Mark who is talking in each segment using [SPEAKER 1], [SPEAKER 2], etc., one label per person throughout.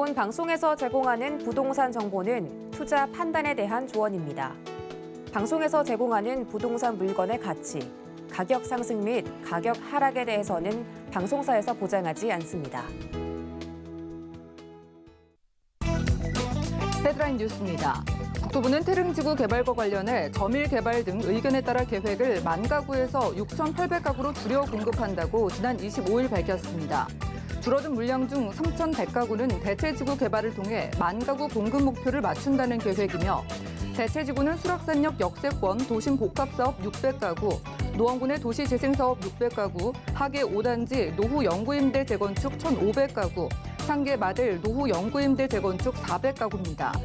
[SPEAKER 1] 본 방송에서 제공하는 부동산 정보는 투자 판단에 대한 조언입니다. 방송에서 제공하는 부동산 물건의 가치, 가격 상승 및 가격 하락에 대해서는 방송사에서 보장하지 않습니다.
[SPEAKER 2] 헤드라인 뉴스입니다. 국토부는 태릉지구 개발과 관련해 점일 개발 등 의견에 따라 계획을 10,000가구에서 6,800가구로 줄여 공급한다고 지난 25일 밝혔습니다. 줄어든 물량 중 3,100가구는 대체지구 개발을 통해 10,000가구 공급 목표를 맞춘다는 계획이며 대체지구는 수락산역 역세권 도심 복합사업 600가구, 노원군의 도시재생사업 600가구, 하계 5단지 노후 영구임대 재건축 1,500가구, 상계 마들 노후 영구임대 재건축 400가구입니다.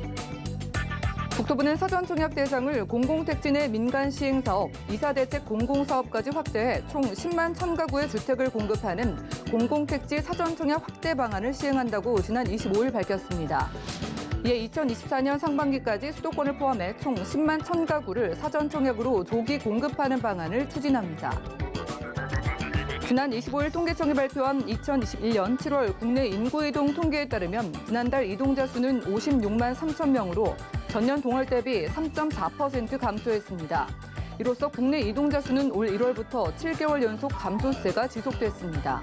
[SPEAKER 2] 국토부는 사전청약 대상을 공공택지 내 민간 시행사업, 이사대책 공공사업까지 확대해 총 10만 1,000가구의 주택을 공급하는 공공택지 사전청약 확대 방안을 시행한다고 지난 25일 밝혔습니다. 이에 2024년 상반기까지 수도권을 포함해 총 10만 1,000가구를 사전청약으로 조기 공급하는 방안을 추진합니다. 지난 25일 통계청이 발표한 2021년 7월 국내 인구이동 통계에 따르면 지난달 이동자 수는 56만 3천 명으로 전년 동월 대비 3.4% 감소했습니다. 이로써 국내 이동자 수는 올 1월부터 7개월 연속 감소세가 지속됐습니다.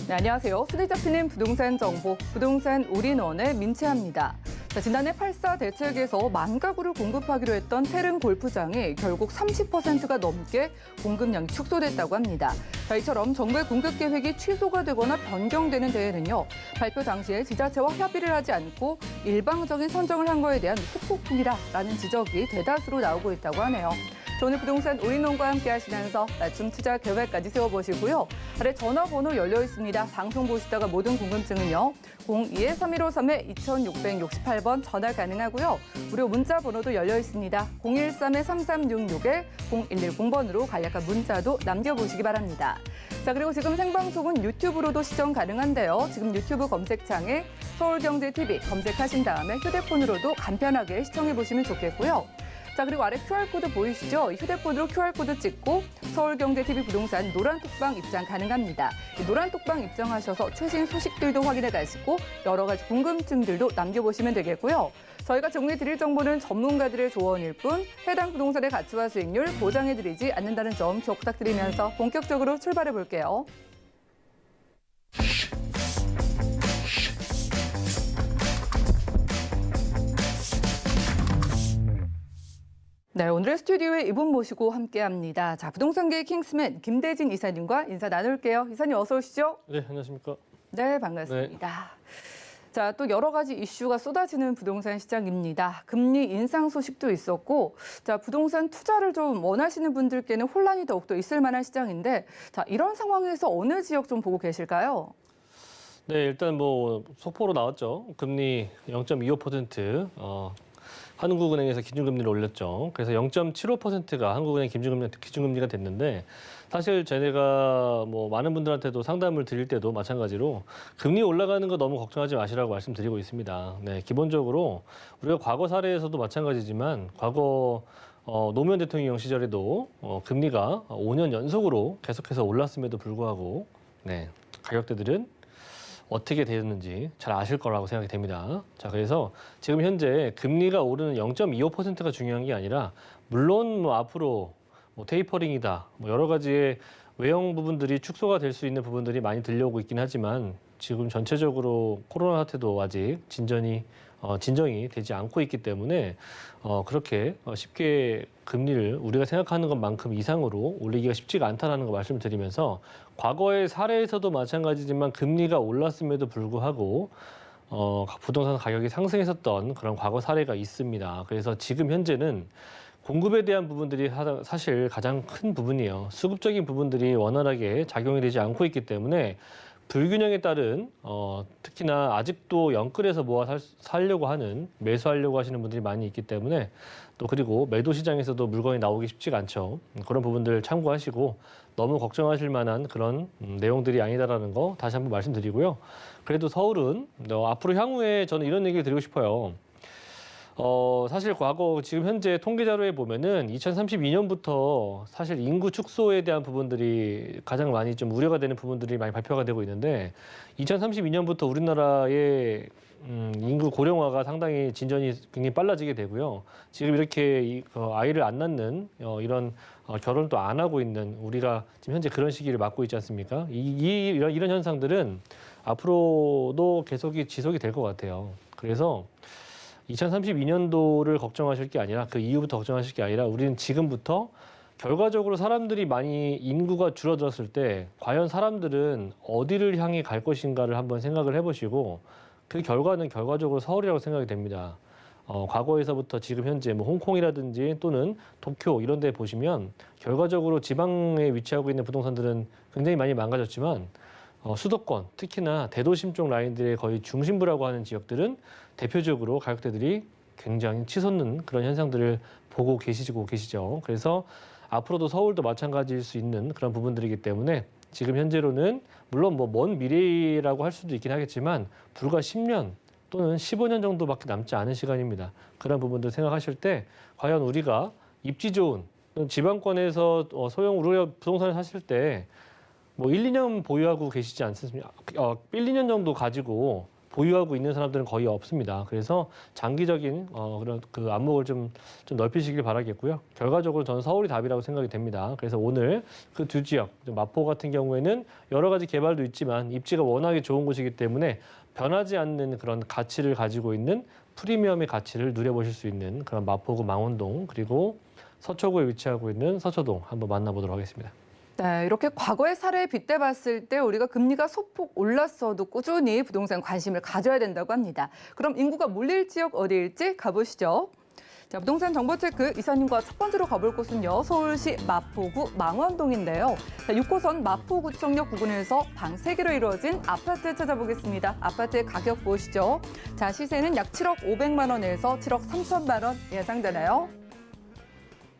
[SPEAKER 2] 네, 안녕하세요. 수대 잡히는 부동산 정보, 부동산 올인원의 민채합니다. 지난해 8.4 대책에서 10,000가구를 공급하기로 했던 태릉 골프장이 결국 30%가 넘게 공급량이 축소됐다고 합니다. 이처럼 정부의 공급 계획이 취소가 되거나 변경되는 데에는요, 발표 당시에 지자체와 협의를 하지 않고 일방적인 선정을 한 거에 대한 후폭풍이라는 지적이 대다수로 나오고 있다고 하네요. 오늘 부동산 올인원과 함께 하시면서 맞춤 투자 계획까지 세워보시고요. 아래 전화번호 열려 있습니다. 방송 보시다가 모든 궁금증은요. 02-3153-2668번 전화 가능하고요. 무료 문자 번호도 열려 있습니다. 013-3366-0110번으로 간략한 문자도 남겨보시기 바랍니다. 자, 그리고 지금 생방송은 유튜브로도 시청 가능한데요. 지금 유튜브 검색창에 서울경제TV 검색하신 다음에 휴대폰으로도 간편하게 시청해보시면 좋겠고요. 자, 그리고 아래 QR코드 보이시죠? 휴대폰으로 QR코드 찍고 서울경제TV 부동산 노란톡방 입장 가능합니다. 노란톡방 입장하셔서 최신 소식들도 확인해 가시고 여러 가지 궁금증들도 남겨보시면 되겠고요. 저희가 정리드릴 정보는 전문가들의 조언일 뿐 해당 부동산의 가치와 수익률 보장해드리지 않는다는 점 기억 부탁드리면서 본격적으로 출발해 볼게요. 네, 오늘의 스튜디오에 이분 모시고 함께합니다. 자, 부동산계의 킹스맨 김대진 이사님과 인사 나눌게요. 이사님 어서 오시죠.
[SPEAKER 3] 네, 안녕하십니까.
[SPEAKER 2] 네, 반갑습니다. 네. 자, 또 여러 가지 이슈가 쏟아지는 부동산 시장입니다. 금리 인상 소식도 있었고, 자, 부동산 투자를 좀 원하시는 분들께는 혼란이 더욱더 있을 만한 시장인데, 자, 이런 상황에서 어느 지역 좀 보고 계실까요?
[SPEAKER 3] 네, 일단 뭐 속보로 나왔죠. 금리 0.25%, 한국은행에서 기준금리를 올렸죠. 그래서 0.75%가 한국은행 기준금리가 됐는데 사실 저희가 뭐 많은 분들한테도 상담을 드릴 때도 마찬가지로 금리 올라가는 거 너무 걱정하지 마시라고 말씀드리고 있습니다. 네, 기본적으로 우리가 과거 사례에서도 마찬가지지만 과거 노무현 대통령 시절에도 금리가 5년 연속으로 계속해서 올랐음에도 불구하고 네, 가격대들은 어떻게 되었는지 잘 아실 거라고 생각이 됩니다. 자, 그래서 지금 현재 금리가 오르는 0.25%가 중요한 게 아니라 물론 뭐 앞으로 뭐 테이퍼링이다, 뭐 여러 가지의 외형 부분들이 축소가 될 수 있는 부분들이 많이 들려오고 있긴 하지만 지금 전체적으로 코로나 사태도 아직 진정이 되지 않고 있기 때문에 그렇게 쉽게 금리를 우리가 생각하는 것만큼 이상으로 올리기가 쉽지가 않다는 거 말씀드리면서 과거의 사례에서도 마찬가지지만 금리가 올랐음에도 불구하고 부동산 가격이 상승했었던 그런 과거 사례가 있습니다. 그래서 지금 현재는 공급에 대한 부분들이 사실 가장 큰 부분이에요. 수급적인 부분들이 원활하게 작용이 되지 않고 있기 때문에 불균형에 따른 특히나 아직도 영끌에서 모아 살려고 하는 매수하려고 하시는 분들이 많이 있기 때문에 또 그리고 매도 시장에서도 물건이 나오기 쉽지가 않죠. 그런 부분들 참고하시고 너무 걱정하실 만한 그런 내용들이 아니다라는 거 다시 한번 말씀드리고요. 그래도 서울은 앞으로 향후에 저는 이런 얘기를 드리고 싶어요. 사실 과거 지금 현재 통계 자료에 보면은 2032년부터 사실 인구 축소에 대한 부분들이 가장 많이 좀 우려가 되는 부분들이 많이 발표가 되고 있는데 2032년부터 우리나라의 인구 고령화가 상당히 진전이 굉장히 빨라지게 되고요. 지금 이렇게 아이를 안 낳는 이런 결혼도 안 하고 있는 우리가 지금 현재 그런 시기를 맞고 있지 않습니까? 이런 현상들은 앞으로도 계속이 지속이 될 것 같아요. 그래서 2032년도를 걱정하실 게 아니라 그 이후부터 걱정하실 게 아니라 우리는 지금부터 결과적으로 사람들이 많이 인구가 줄어들었을 때 과연 사람들은 어디를 향해 갈 것인가를 한번 생각을 해보시고 그 결과는 결과적으로 서울이라고 생각이 됩니다. 과거에서부터 지금 현재 뭐 홍콩이라든지 또는 도쿄 이런 데 보시면 결과적으로 지방에 위치하고 있는 부동산들은 굉장히 많이 망가졌지만 수도권, 특히나 대도심 쪽 라인들의 거의 중심부라고 하는 지역들은 대표적으로 가격대들이 굉장히 치솟는 그런 현상들을 보고 계시죠. 그래서 앞으로도 서울도 마찬가지일 수 있는 그런 부분들이기 때문에 지금 현재로는 물론 뭐 먼 미래라고 할 수도 있긴 하겠지만 불과 10년 또는 15년 정도밖에 남지 않은 시간입니다. 그런 부분들 생각하실 때 과연 우리가 입지 좋은 지방권에서 우리가 부동산을 사실 때 뭐 1, 2년 보유하고 계시지 않습니까? 1, 2년 정도 가지고 보유하고 있는 사람들은 거의 없습니다. 그래서 장기적인 그런 그 안목을 좀 넓히시길 바라겠고요. 결과적으로 저는 서울이 답이라고 생각이 됩니다. 그래서 오늘 그 두 지역, 마포 같은 경우에는 여러 가지 개발도 있지만 입지가 워낙에 좋은 곳이기 때문에 변하지 않는 그런 가치를 가지고 있는 프리미엄의 가치를 누려보실 수 있는 그런 마포구 망원동 그리고 서초구에 위치하고 있는 서초동 한번 만나보도록 하겠습니다.
[SPEAKER 2] 네, 이렇게 과거의 사례에 빗대 봤을 때 우리가 금리가 소폭 올랐어도 꾸준히 부동산 관심을 가져야 된다고 합니다. 그럼 인구가 몰릴 지역 어디일지 가보시죠. 자, 부동산 정보체크 이사님과 첫 번째로 가볼 곳은요. 서울시 마포구 망원동인데요. 자, 6호선 마포구청역 부근에서 방 3개로 이루어진 아파트 찾아보겠습니다. 아파트의 가격 보시죠. 자, 시세는 약 7억 500만 원에서 7억 3천만 원 예상되나요?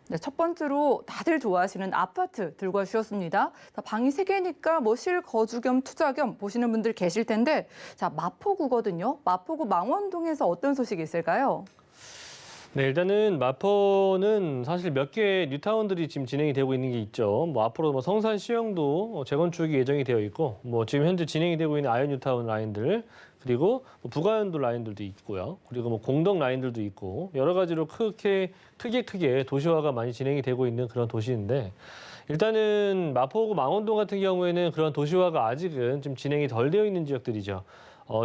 [SPEAKER 2] 네, 첫 번째로 다들 좋아하시는 아파트 들고 와주셨습니다. 자, 방이 3개니까 뭐 실거주 겸 투자 겸 보시는 분들 계실 텐데 자, 마포구거든요. 마포구 망원동에서 어떤 소식이 있을까요?
[SPEAKER 3] 네, 일단은 마포는 사실 몇 개의 뉴타운들이 지금 진행이 되고 있는 게 있죠. 뭐 앞으로 뭐 성산 시형도 재건축이 예정이 되어 있고, 뭐 지금 현재 진행이 되고 있는 아현 뉴타운 라인들, 그리고 뭐 북아현도 라인들도 있고요. 그리고 뭐 공덕 라인들도 있고 여러 가지로 크게 도시화가 많이 진행이 되고 있는 그런 도시인데 일단은 마포구 망원동 같은 경우에는 그런 도시화가 아직은 좀 진행이 덜 되어 있는 지역들이죠.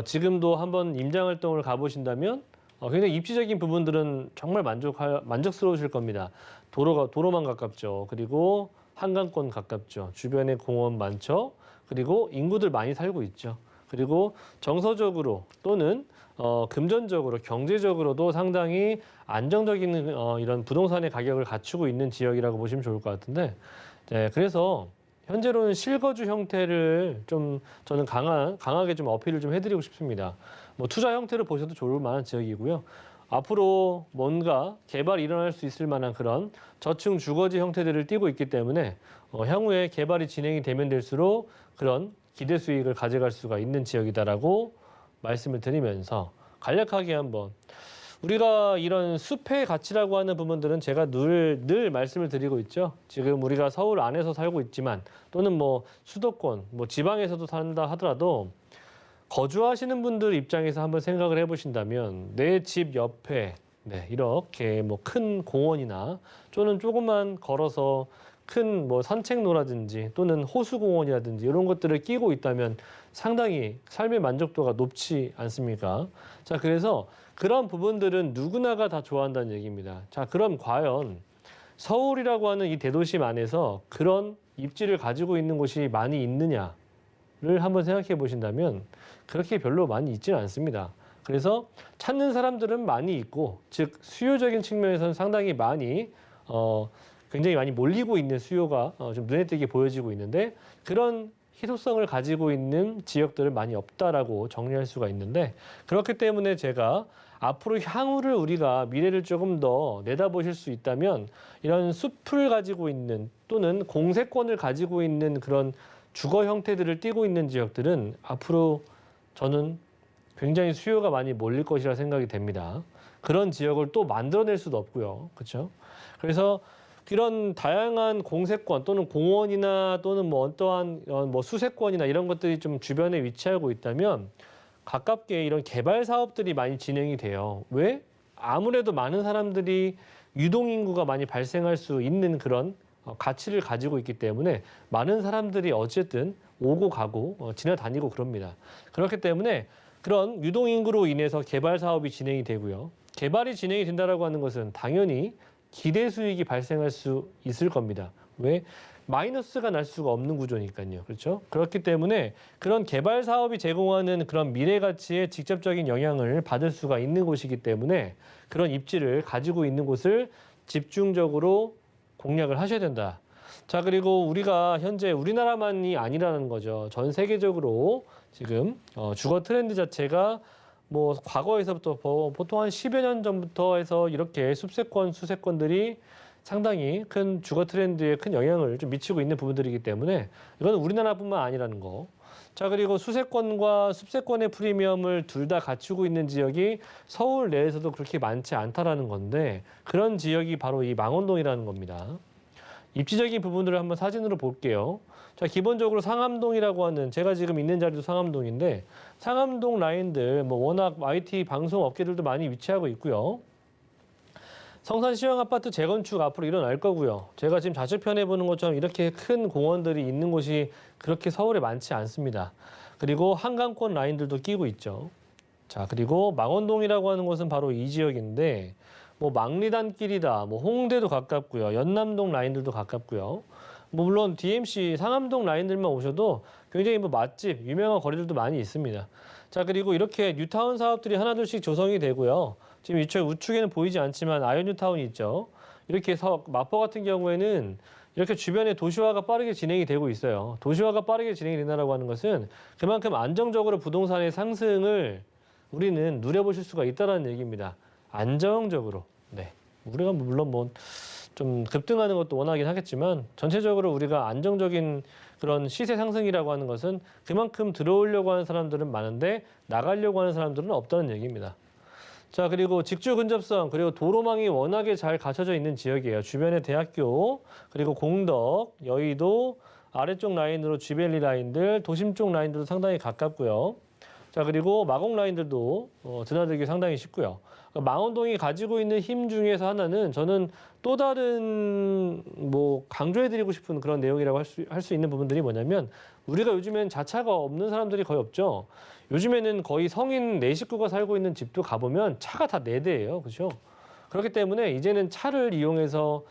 [SPEAKER 3] 지금도 한번 임장 활동을 가보신다면 굉장히 입지적인 부분들은 정말 만족스러우실 겁니다. 도로만 가깝죠. 그리고 한강권 가깝죠. 주변에 공원 많죠. 그리고 인구들 많이 살고 있죠. 그리고 정서적으로 또는 금전적으로 경제적으로도 상당히 안정적인 이런 부동산의 가격을 갖추고 있는 지역이라고 보시면 좋을 것 같은데 네, 그래서 현재로는 실거주 형태를 좀 저는 강하게 좀 어필을 좀 해드리고 싶습니다. 뭐 투자 형태를 보셔도 좋을 만한 지역이고요. 앞으로 뭔가 개발이 일어날 수 있을 만한 그런 저층 주거지 형태들을 띠고 있기 때문에 향후에 개발이 진행이 되면 될수록 그런 기대 수익을 가져갈 수가 있는 지역이다라고 말씀을 드리면서 간략하게 한번 우리가 이런 숲의 가치라고 하는 부분들은 제가 늘 말씀을 드리고 있죠. 지금 우리가 서울 안에서 살고 있지만 또는 뭐 수도권, 뭐 지방에서도 산다 하더라도 거주하시는 분들 입장에서 한번 생각을 해보신다면 내 집 옆에 이렇게 뭐 큰 공원이나 또는 조금만 걸어서 큰 뭐 산책로라든지 또는 호수공원이라든지 이런 것들을 끼고 있다면 상당히 삶의 만족도가 높지 않습니까? 자, 그래서 그런 부분들은 누구나가 다 좋아한다는 얘기입니다. 자, 그럼 과연 서울이라고 하는 이 대도심 안에서 그런 입지를 가지고 있는 곳이 많이 있느냐를 한번 생각해 보신다면 그렇게 별로 많이 있지는 않습니다. 그래서 찾는 사람들은 많이 있고, 즉 수요적인 측면에서는 상당히 굉장히 많이 몰리고 있는 수요가 좀 눈에 띄게 보여지고 있는데 그런 희소성을 가지고 있는 지역들은 많이 없다라고 정리할 수가 있는데 그렇기 때문에 제가 앞으로 향후를 우리가 미래를 조금 더 내다보실 수 있다면 이런 숲을 가지고 있는 또는 공세권을 가지고 있는 그런 주거 형태들을 띠고 있는 지역들은 앞으로 저는 굉장히 수요가 많이 몰릴 것이라 생각이 됩니다. 그런 지역을 또 만들어낼 수도 없고요. 그렇죠? 그래서 이런 다양한 공세권 또는 공원이나 또는 뭐 어떠한 뭐 수세권이나 이런 것들이 좀 주변에 위치하고 있다면 가깝게 이런 개발 사업들이 많이 진행이 돼요. 왜? 아무래도 많은 사람들이 유동인구가 많이 발생할 수 있는 그런 가치를 가지고 있기 때문에 많은 사람들이 어쨌든 오고 가고 지나다니고 그럽니다. 그렇기 때문에 그런 유동인구로 인해서 개발 사업이 진행이 되고요. 개발이 진행이 된다라고 하는 것은 당연히 기대 수익이 발생할 수 있을 겁니다. 왜? 마이너스가 날 수가 없는 구조니까요. 그렇죠? 그렇기 때문에 그런 개발 사업이 제공하는 그런 미래 가치에 직접적인 영향을 받을 수가 있는 곳이기 때문에 그런 입지를 가지고 있는 곳을 집중적으로 공략을 하셔야 된다. 자, 그리고 우리가 현재 우리나라만이 아니라는 거죠. 전 세계적으로 지금 주거 트렌드 자체가 뭐 과거에서부터 보통 한 10여 년 전부터 해서 이렇게 숲세권, 수세권들이 상당히 큰 주거 트렌드에 큰 영향을 좀 미치고 있는 부분들이기 때문에 이건 우리나라뿐만 아니라는 거. 자, 그리고 수세권과 숲세권의 프리미엄을 둘 다 갖추고 있는 지역이 서울 내에서도 그렇게 많지 않다라는 건데 그런 지역이 바로 이 망원동이라는 겁니다. 입지적인 부분들을 한번 사진으로 볼게요. 자, 기본적으로 상암동이라고 하는 제가 지금 있는 자리도 상암동인데 상암동 라인들 뭐 워낙 IT 방송 업계들도 많이 위치하고 있고요. 성산 시형 아파트 재건축 앞으로 일어날 거고요. 제가 지금 좌측편에 보는 것처럼 이렇게 큰 공원들이 있는 곳이 그렇게 서울에 많지 않습니다. 그리고 한강권 라인들도 끼고 있죠. 자, 그리고 망원동이라고 하는 곳은 바로 이 지역인데 뭐 망리단길이다, 뭐 홍대도 가깝고요. 연남동 라인들도 가깝고요. 뭐 물론 DMC 상암동 라인들만 오셔도 굉장히 뭐 맛집, 유명한 거리들도 많이 있습니다. 자, 그리고 이렇게 뉴타운 사업들이 하나둘씩 조성이 되고요. 지금 이쪽 우측에는 보이지 않지만 아이온 뉴타운이 있죠. 이렇게 해서 마포 같은 경우에는 이렇게 주변에 도시화가 빠르게 진행이 되고 있어요. 도시화가 빠르게 진행이 된다고 하는 것은 그만큼 안정적으로 부동산의 상승을 우리는 누려보실 수가 있다는 얘기입니다. 안정적으로. 네. 우리가 물론 뭐 좀 급등하는 것도 원하긴 하겠지만 전체적으로 우리가 안정적인 그런 시세 상승이라고 하는 것은 그만큼 들어오려고 하는 사람들은 많은데 나가려고 하는 사람들은 없다는 얘기입니다. 자, 그리고 직주 근접성 그리고 도로망이 워낙에 잘 갖춰져 있는 지역이에요. 주변에 대학교 그리고 공덕, 여의도 아래쪽 라인으로 쥐벨리 라인들, 도심 쪽 라인들도 상당히 가깝고요. 자, 그리고 마곡 라인들도 드나들기 상당히 쉽고요. 망원동이 가지고 있는 힘 중에서 하나는 저는 또 다른 뭐 강조해드리고 싶은 그런 내용이라고 할 수 있는 부분들이 뭐냐면 우리가 요즘엔 자차가 없는 사람들이 거의 없죠. 요즘에는 거의 성인 4식구가 살고 있는 집도 가보면 차가 다 4대예요. 그렇죠? 그렇기 때문에 이제는 차를 이용해서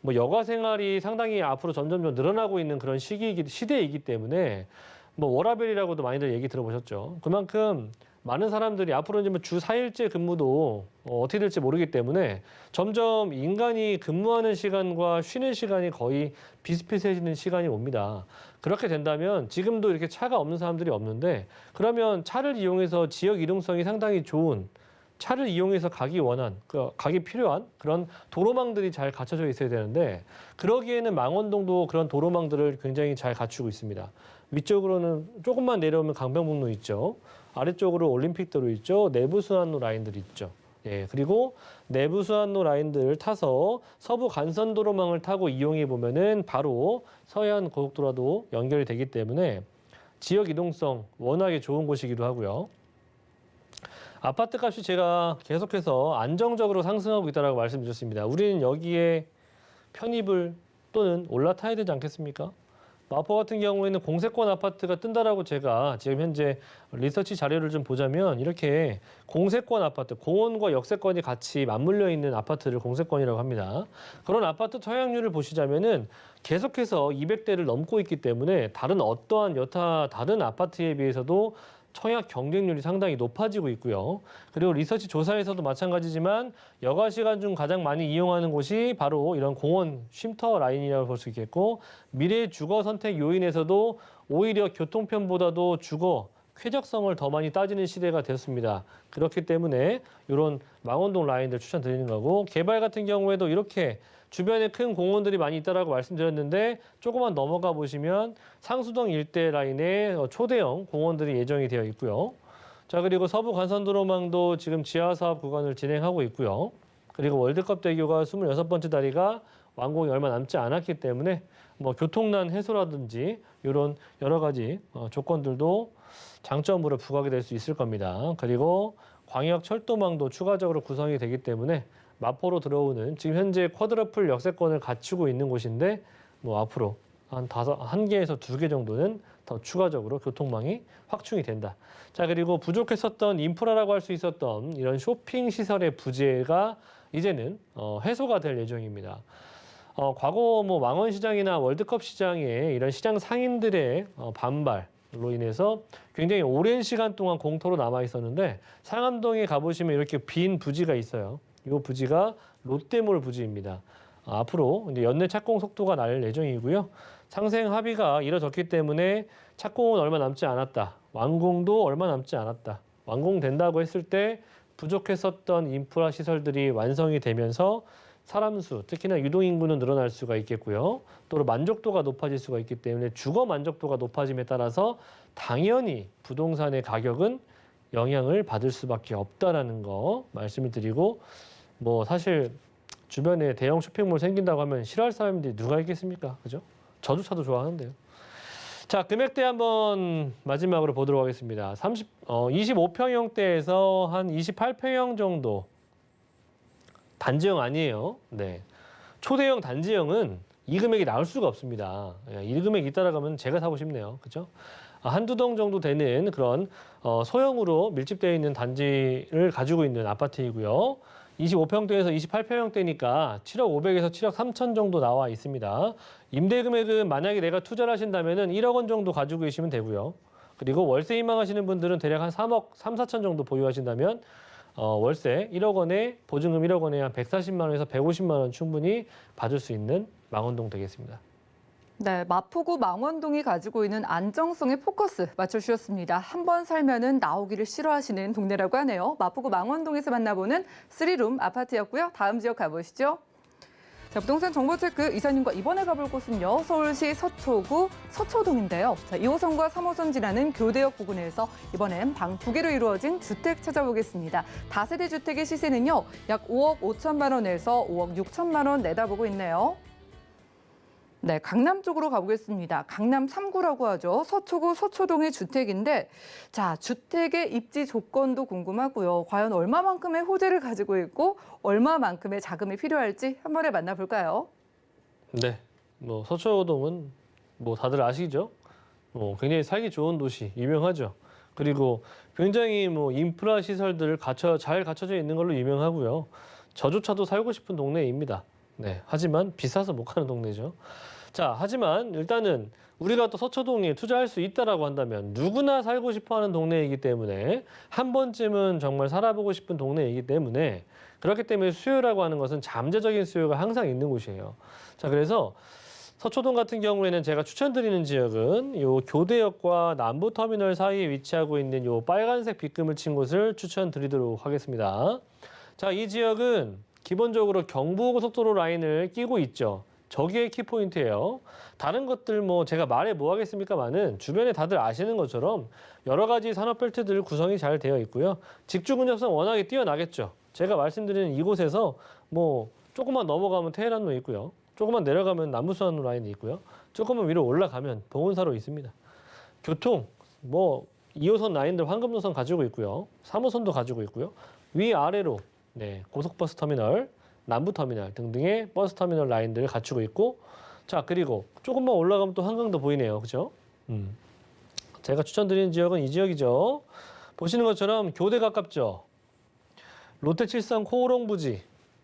[SPEAKER 3] 뭐 여가 생활이 상당히 앞으로 점점 늘어나고 있는 그런 시대이기 때문에 뭐 워라밸이라고도 많이들 얘기 들어보셨죠. 그만큼 많은 사람들이 앞으로 이제 주 4일째 근무도 어떻게 될지 모르기 때문에 점점 인간이 근무하는 시간과 쉬는 시간이 거의 비슷비슷해지는 시간이 옵니다. 그렇게 된다면 지금도 이렇게 차가 없는 사람들이 없는데 그러면 차를 이용해서 지역 이동성이 상당히 좋은 차를 이용해서 가기 필요한 그런 도로망들이 잘 갖춰져 있어야 되는데 그러기에는 망원동도 그런 도로망들을 굉장히 잘 갖추고 있습니다. 위쪽으로는 조금만 내려오면 강변북로 있죠. 아래쪽으로 올림픽도로 있죠. 내부순환로 라인들이 있죠. 예, 그리고 내부순환로 라인들을 타서 서부 간선도로망을 타고 이용해 보면은 바로 서해안 고속도로도 연결이 되기 때문에 지역 이동성 워낙에 좋은 곳이기도 하고요. 아파트 값이 제가 계속해서 안정적으로 상승하고 있다고 말씀드렸습니다. 우리는 여기에 편입을 또는 올라타야 되지 않겠습니까? 마포 같은 경우에는 공세권 아파트가 뜬다라고 제가 지금 현재 리서치 자료를 좀 보자면 이렇게 공세권 아파트, 공원과 역세권이 같이 맞물려 있는 아파트를 공세권이라고 합니다. 그런 아파트 청약률을 보시자면은 계속해서 200대를 넘고 있기 때문에 다른 어떠한 여타 다른 아파트에 비해서도 청약 경쟁률이 상당히 높아지고 있고요. 그리고 리서치 조사에서도 마찬가지지만 여가 시간 중 가장 많이 이용하는 곳이 바로 이런 공원 쉼터 라인이라고 볼 수 있겠고 미래 주거 선택 요인에서도 오히려 교통편보다도 주거 쾌적성을 더 많이 따지는 시대가 되었습니다. 그렇기 때문에 이런 망원동 라인들 추천드리는 거고 개발 같은 경우에도 이렇게 주변에 큰 공원들이 많이 있다라고 말씀드렸는데 조금만 넘어가 보시면 상수동 일대 라인에 초대형 공원들이 예정이 되어 있고요. 자, 그리고 서부 간선도로망도 지금 지하 사업 구간을 진행하고 있고요. 그리고 월드컵 대교가 26번째 다리가 완공이 얼마 남지 않았기 때문에 뭐 교통난 해소라든지 이런 여러 가지 조건들도 장점으로 부각이 될 수 있을 겁니다. 그리고 광역 철도망도 추가적으로 구성이 되기 때문에 마포로 들어오는 지금 현재 쿼드러플 역세권을 갖추고 있는 곳인데 뭐 앞으로 한 개에서 2개 정도는 더 추가적으로 교통망이 확충이 된다. 자, 그리고 부족했었던 인프라라고 할 수 있었던 이런 쇼핑 시설의 부재가 이제는 해소가 될 예정입니다. 과거 뭐 망원시장이나 월드컵 시장에 이런 시장 상인들의 반발로 인해서 굉장히 오랜 시간 동안 공터로 남아 있었는데 상암동에 가보시면 이렇게 빈 부지가 있어요. 이 부지가 롯데몰 부지입니다. 앞으로 이제 연내 착공 속도가 날 예정이고요. 상생 합의가 이뤄졌기 때문에 착공은 얼마 남지 않았다. 완공도 얼마 남지 않았다. 완공된다고 했을 때 부족했었던 인프라 시설들이 완성이 되면서 사람 수, 특히나 유동인구는 늘어날 수가 있겠고요. 또 만족도가 높아질 수가 있기 때문에 주거 만족도가 높아짐에 따라서 당연히 부동산의 가격은 영향을 받을 수밖에 없다라는 거 말씀을 드리고 뭐 사실 주변에 대형 쇼핑몰 생긴다고 하면 싫어할 사람들이 누가 있겠습니까? 그죠? 저조차도 좋아하는데요. 자, 금액대 한번 마지막으로 보도록 하겠습니다. 25평형대에서 한 28평형 정도 단지형 아니에요. 네. 초대형 단지형은 이 금액이 나올 수가 없습니다. 이 금액이 따라가면 제가 사고 싶네요. 그죠? 한두 동 정도 되는 그런 소형으로 밀집되어 있는 단지를 가지고 있는 아파트이고요. 25평대에서 28평형대니까 7억 500에서 7억 3천 정도 나와 있습니다. 임대 금액은 만약에 내가 투자를 하신다면은 1억 원 정도 가지고 계시면 되고요. 그리고 월세 희망하시는 분들은 대략 한 3억 3, 4천 정도 보유하신다면 월세 1억 원에 보증금 1억 원에 한 140만 원에서 150만 원 충분히 받을 수 있는 망원동 되겠습니다.
[SPEAKER 2] 네, 마포구 망원동이 가지고 있는 안정성의 포커스 맞춰주셨습니다. 한 번 살면은 나오기를 싫어하시는 동네라고 하네요. 마포구 망원동에서 만나보는 3룸 아파트였고요. 다음 지역 가보시죠. 자, 부동산 정보체크 이사님과 이번에 가볼 곳은요. 서울시 서초구 서초동인데요. 자, 2호선과 3호선 지나는 교대역 부근에서 이번엔 방 2개로 이루어진 주택 찾아보겠습니다. 다세대 주택의 시세는요. 약 5억 5천만 원에서 5억 6천만 원 내다보고 있네요. 네, 강남 쪽으로 가보겠습니다. 강남 3구라고 하죠. 서초구 서초동의 주택인데 자, 주택의 입지 조건도 궁금하고요. 과연 얼마만큼의 호재를 가지고 있고 얼마만큼의 자금이 필요할지 한 번에 만나볼까요?
[SPEAKER 3] 네, 뭐 서초동은 뭐 다들 아시죠? 굉장히 살기 좋은 도시 유명하죠. 그리고 굉장히 뭐 인프라 시설들 잘 갖춰져 있는 걸로 유명하고요. 저조차도 살고 싶은 동네입니다. 네, 하지만 비싸서 못 가는 동네죠. 자, 하지만 일단은 우리가 또 서초동에 투자할 수 있다라고 한다면 누구나 살고 싶어하는 동네이기 때문에 한 번쯤은 정말 살아보고 싶은 동네이기 때문에 그렇기 때문에 수요라고 하는 것은 잠재적인 수요가 항상 있는 곳이에요. 자, 그래서 서초동 같은 경우에는 제가 추천드리는 지역은 요 교대역과 남부터미널 사이에 위치하고 있는 요 빨간색 빗금을 친 곳을 추천드리도록 하겠습니다. 자, 이 지역은 기본적으로 경부고속도로 라인을 끼고 있죠. 저기에 키포인트예요. 다른 것들 뭐 제가 말해 뭐 하겠습니까만은 주변에 다들 아시는 것처럼 여러 가지 산업벨트들 구성이 잘 되어 있고요. 직주근접성 워낙에 뛰어나겠죠. 제가 말씀드리는 이곳에서 뭐 조금만 넘어가면 테헤란로 있고요. 조금만 내려가면 남부순환로 라인이 있고요. 조금만 위로 올라가면 봉은사로 있습니다. 교통 뭐 2호선 라인들 황금노선 가지고 있고요. 3호선도 가지고 있고요. 위아래로 네, 고속버스 터미널, 남부터미널 등등의 버스 터미널 라인들을 갖추고 있고 자, 그리고 조금만 올라가면 또 한강도 보이네요. 그죠? 제가 추천드리는 지역은 이 지역이죠. 보시는 것처럼 교대 가깝죠. 롯데칠성 코오롱 부지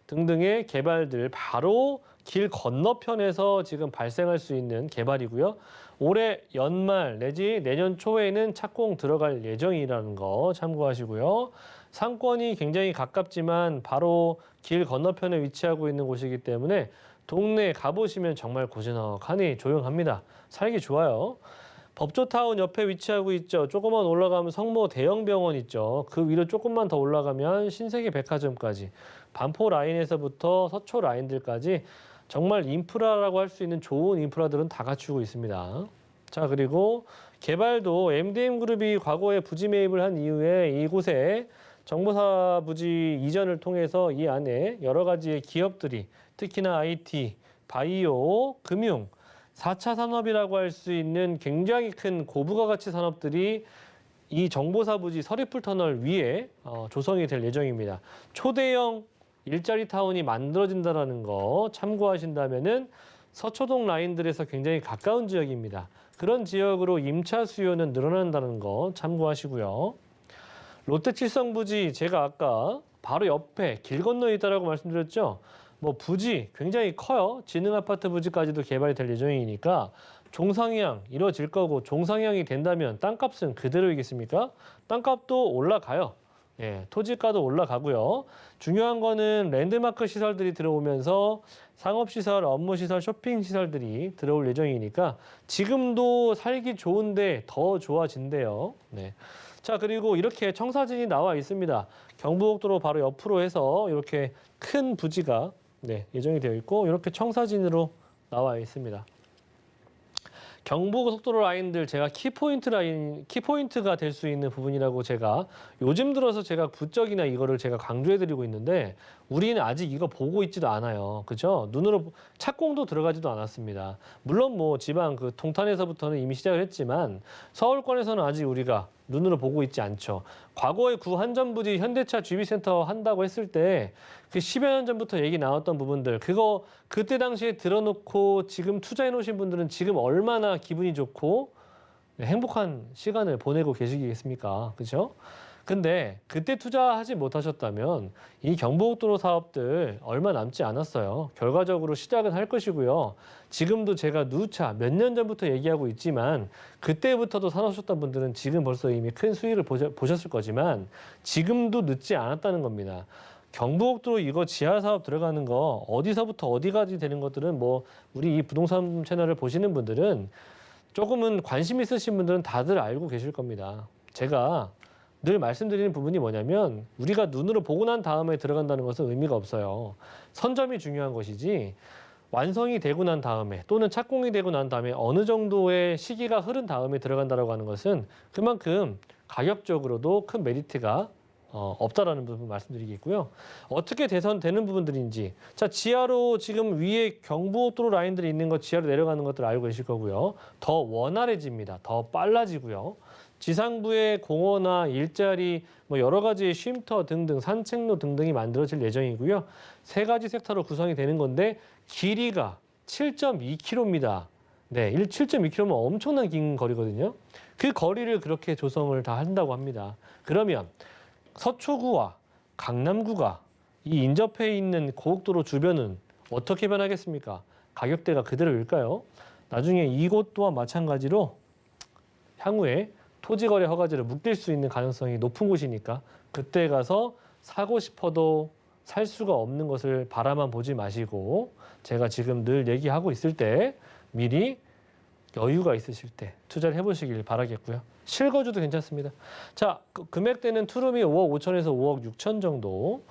[SPEAKER 3] 등등의 개발들 바로 길 건너편에서 지금 발생할 수 있는 개발이고요. 올해 연말 내지 내년 초에는 착공 들어갈 예정이라는 거 참고하시고요. 상권이 굉장히 가깝지만 바로 길 건너편에 위치하고 있는 곳이기 때문에 동네에 가보시면 정말 고즈넉하니 조용합니다. 살기 좋아요. 법조타운 옆에 위치하고 있죠. 조금만 올라가면 성모 대형병원 있죠. 그 위로 조금만 더 올라가면 신세계 백화점까지 반포 라인에서부터 서초 라인들까지 정말 인프라라고 할 수 있는 좋은 인프라들은 다 갖추고 있습니다. 자, 그리고 개발도 MDM그룹이 과거에 부지 매입을 한 이후에 이곳에 정보사 부지 이전을 통해서 이 안에 여러 가지의 기업들이 특히나 IT, 바이오, 금융, 4차 산업이라고 할 수 있는 굉장히 큰 고부가가치 산업들이 이 정보사 부지 서리풀 터널 위에 조성이 될 예정입니다. 초대형 일자리 타운이 만들어진다는 거 참고하신다면은 서초동 라인들에서 굉장히 가까운 지역입니다. 그런 지역으로 임차 수요는 늘어난다는 거 참고하시고요. 롯데 칠성부지 제가 아까 바로 옆에 길 건너에 있다라고 말씀드렸죠. 뭐 부지 굉장히 커요. 지능아파트 부지까지도 개발이 될 예정이니까 종상향 이루어질 거고 종상향이 된다면 땅값은 그대로이겠습니까? 땅값도 올라가요. 예, 토지가도 올라가고요. 중요한 거는 랜드마크 시설들이 들어오면서 상업시설, 업무시설, 쇼핑시설들이 들어올 예정이니까 지금도 살기 좋은데 더 좋아진대요. 네. 자, 그리고 이렇게 청사진이 나와 있습니다. 경부고속도로 바로 옆으로 해서 이렇게 큰 부지가 예정이 되어 있고 이렇게 청사진으로 나와 있습니다. 경부고속도로 라인들 제가 키포인트가 될 수 있는 부분이라고 제가 요즘 들어서 제가 부쩍이나 이거를 제가 강조해드리고 있는데 우리는 아직 이거 보고 있지도 않아요. 그죠? 눈으로 착공도 들어가지도 않았습니다. 물론 뭐 지방 그 동탄에서부터는 이미 시작을 했지만 서울권에서는 아직 우리가 눈으로 보고 있지 않죠. 과거에 구한전부지 현대차 GB센터 한다고 했을 때 그 10여 년 전부터 얘기 나왔던 부분들 그거 그때 당시에 들어놓고 지금 투자해 놓으신 분들은 지금 얼마나 기분이 좋고 행복한 시간을 보내고 계시겠습니까? 그렇죠? 근데 그때 투자하지 못하셨다면 이 경부고속도로 사업들 얼마 남지 않았어요. 결과적으로 시작은 할 것이고요. 지금도 제가 누차 몇 년 전부터 얘기하고 있지만 그때부터도 사놓으셨던 분들은 지금 벌써 이미 큰 수익을 보셨을 거지만 지금도 늦지 않았다는 겁니다. 경부고속도로 이거 지하 사업 들어가는 거 어디서부터 어디까지 되는 것들은 뭐 우리 이 부동산 채널을 보시는 분들은 조금은 관심 있으신 분들은 다들 알고 계실 겁니다. 제가 늘 말씀드리는 부분이 뭐냐면 우리가 눈으로 보고 난 다음에 들어간다는 것은 의미가 없어요. 선점이 중요한 것이지 완성이 되고 난 다음에 또는 착공이 되고 난 다음에 어느 정도의 시기가 흐른 다음에 들어간다라고 하는 것은 그만큼 가격적으로도 큰 메리트가 없다라는 부분 말씀드리겠고요. 어떻게 되는 부분들인지 자 지하로 지금 위에 경부고속도로 라인들이 있는 것 지하로 내려가는 것들 알고 계실 거고요. 더 원활해집니다. 더 빨라지고요. 지상부의 공원화, 일자리, 뭐 여러 가지의 쉼터 등등 산책로 등등이 만들어질 예정이고요. 세 가지 섹터로 구성이 되는 건데 길이가 7.2km입니다. 네, 7.2km면 엄청난 긴 거리거든요. 그 거리를 그렇게 조성을 다 한다고 합니다. 그러면 서초구와 강남구가 이 인접해 있는 고속도로 주변은 어떻게 변하겠습니까? 가격대가 그대로일까요? 나중에 이곳 또한 마찬가지로 향후에 토지거래 허가제를 묶일 수 있는 가능성이 높은 곳이니까 그때 가서 사고 싶어도 살 수가 없는 것을 바라만 보지 마시고 제가 지금 늘 얘기하고 있을 때 미리 여유가 있으실 때 투자를 해보시길 바라겠고요. 실거주도 괜찮습니다. 자, 금액대는 투룸이 5억 5천에서 5억 6천 정도.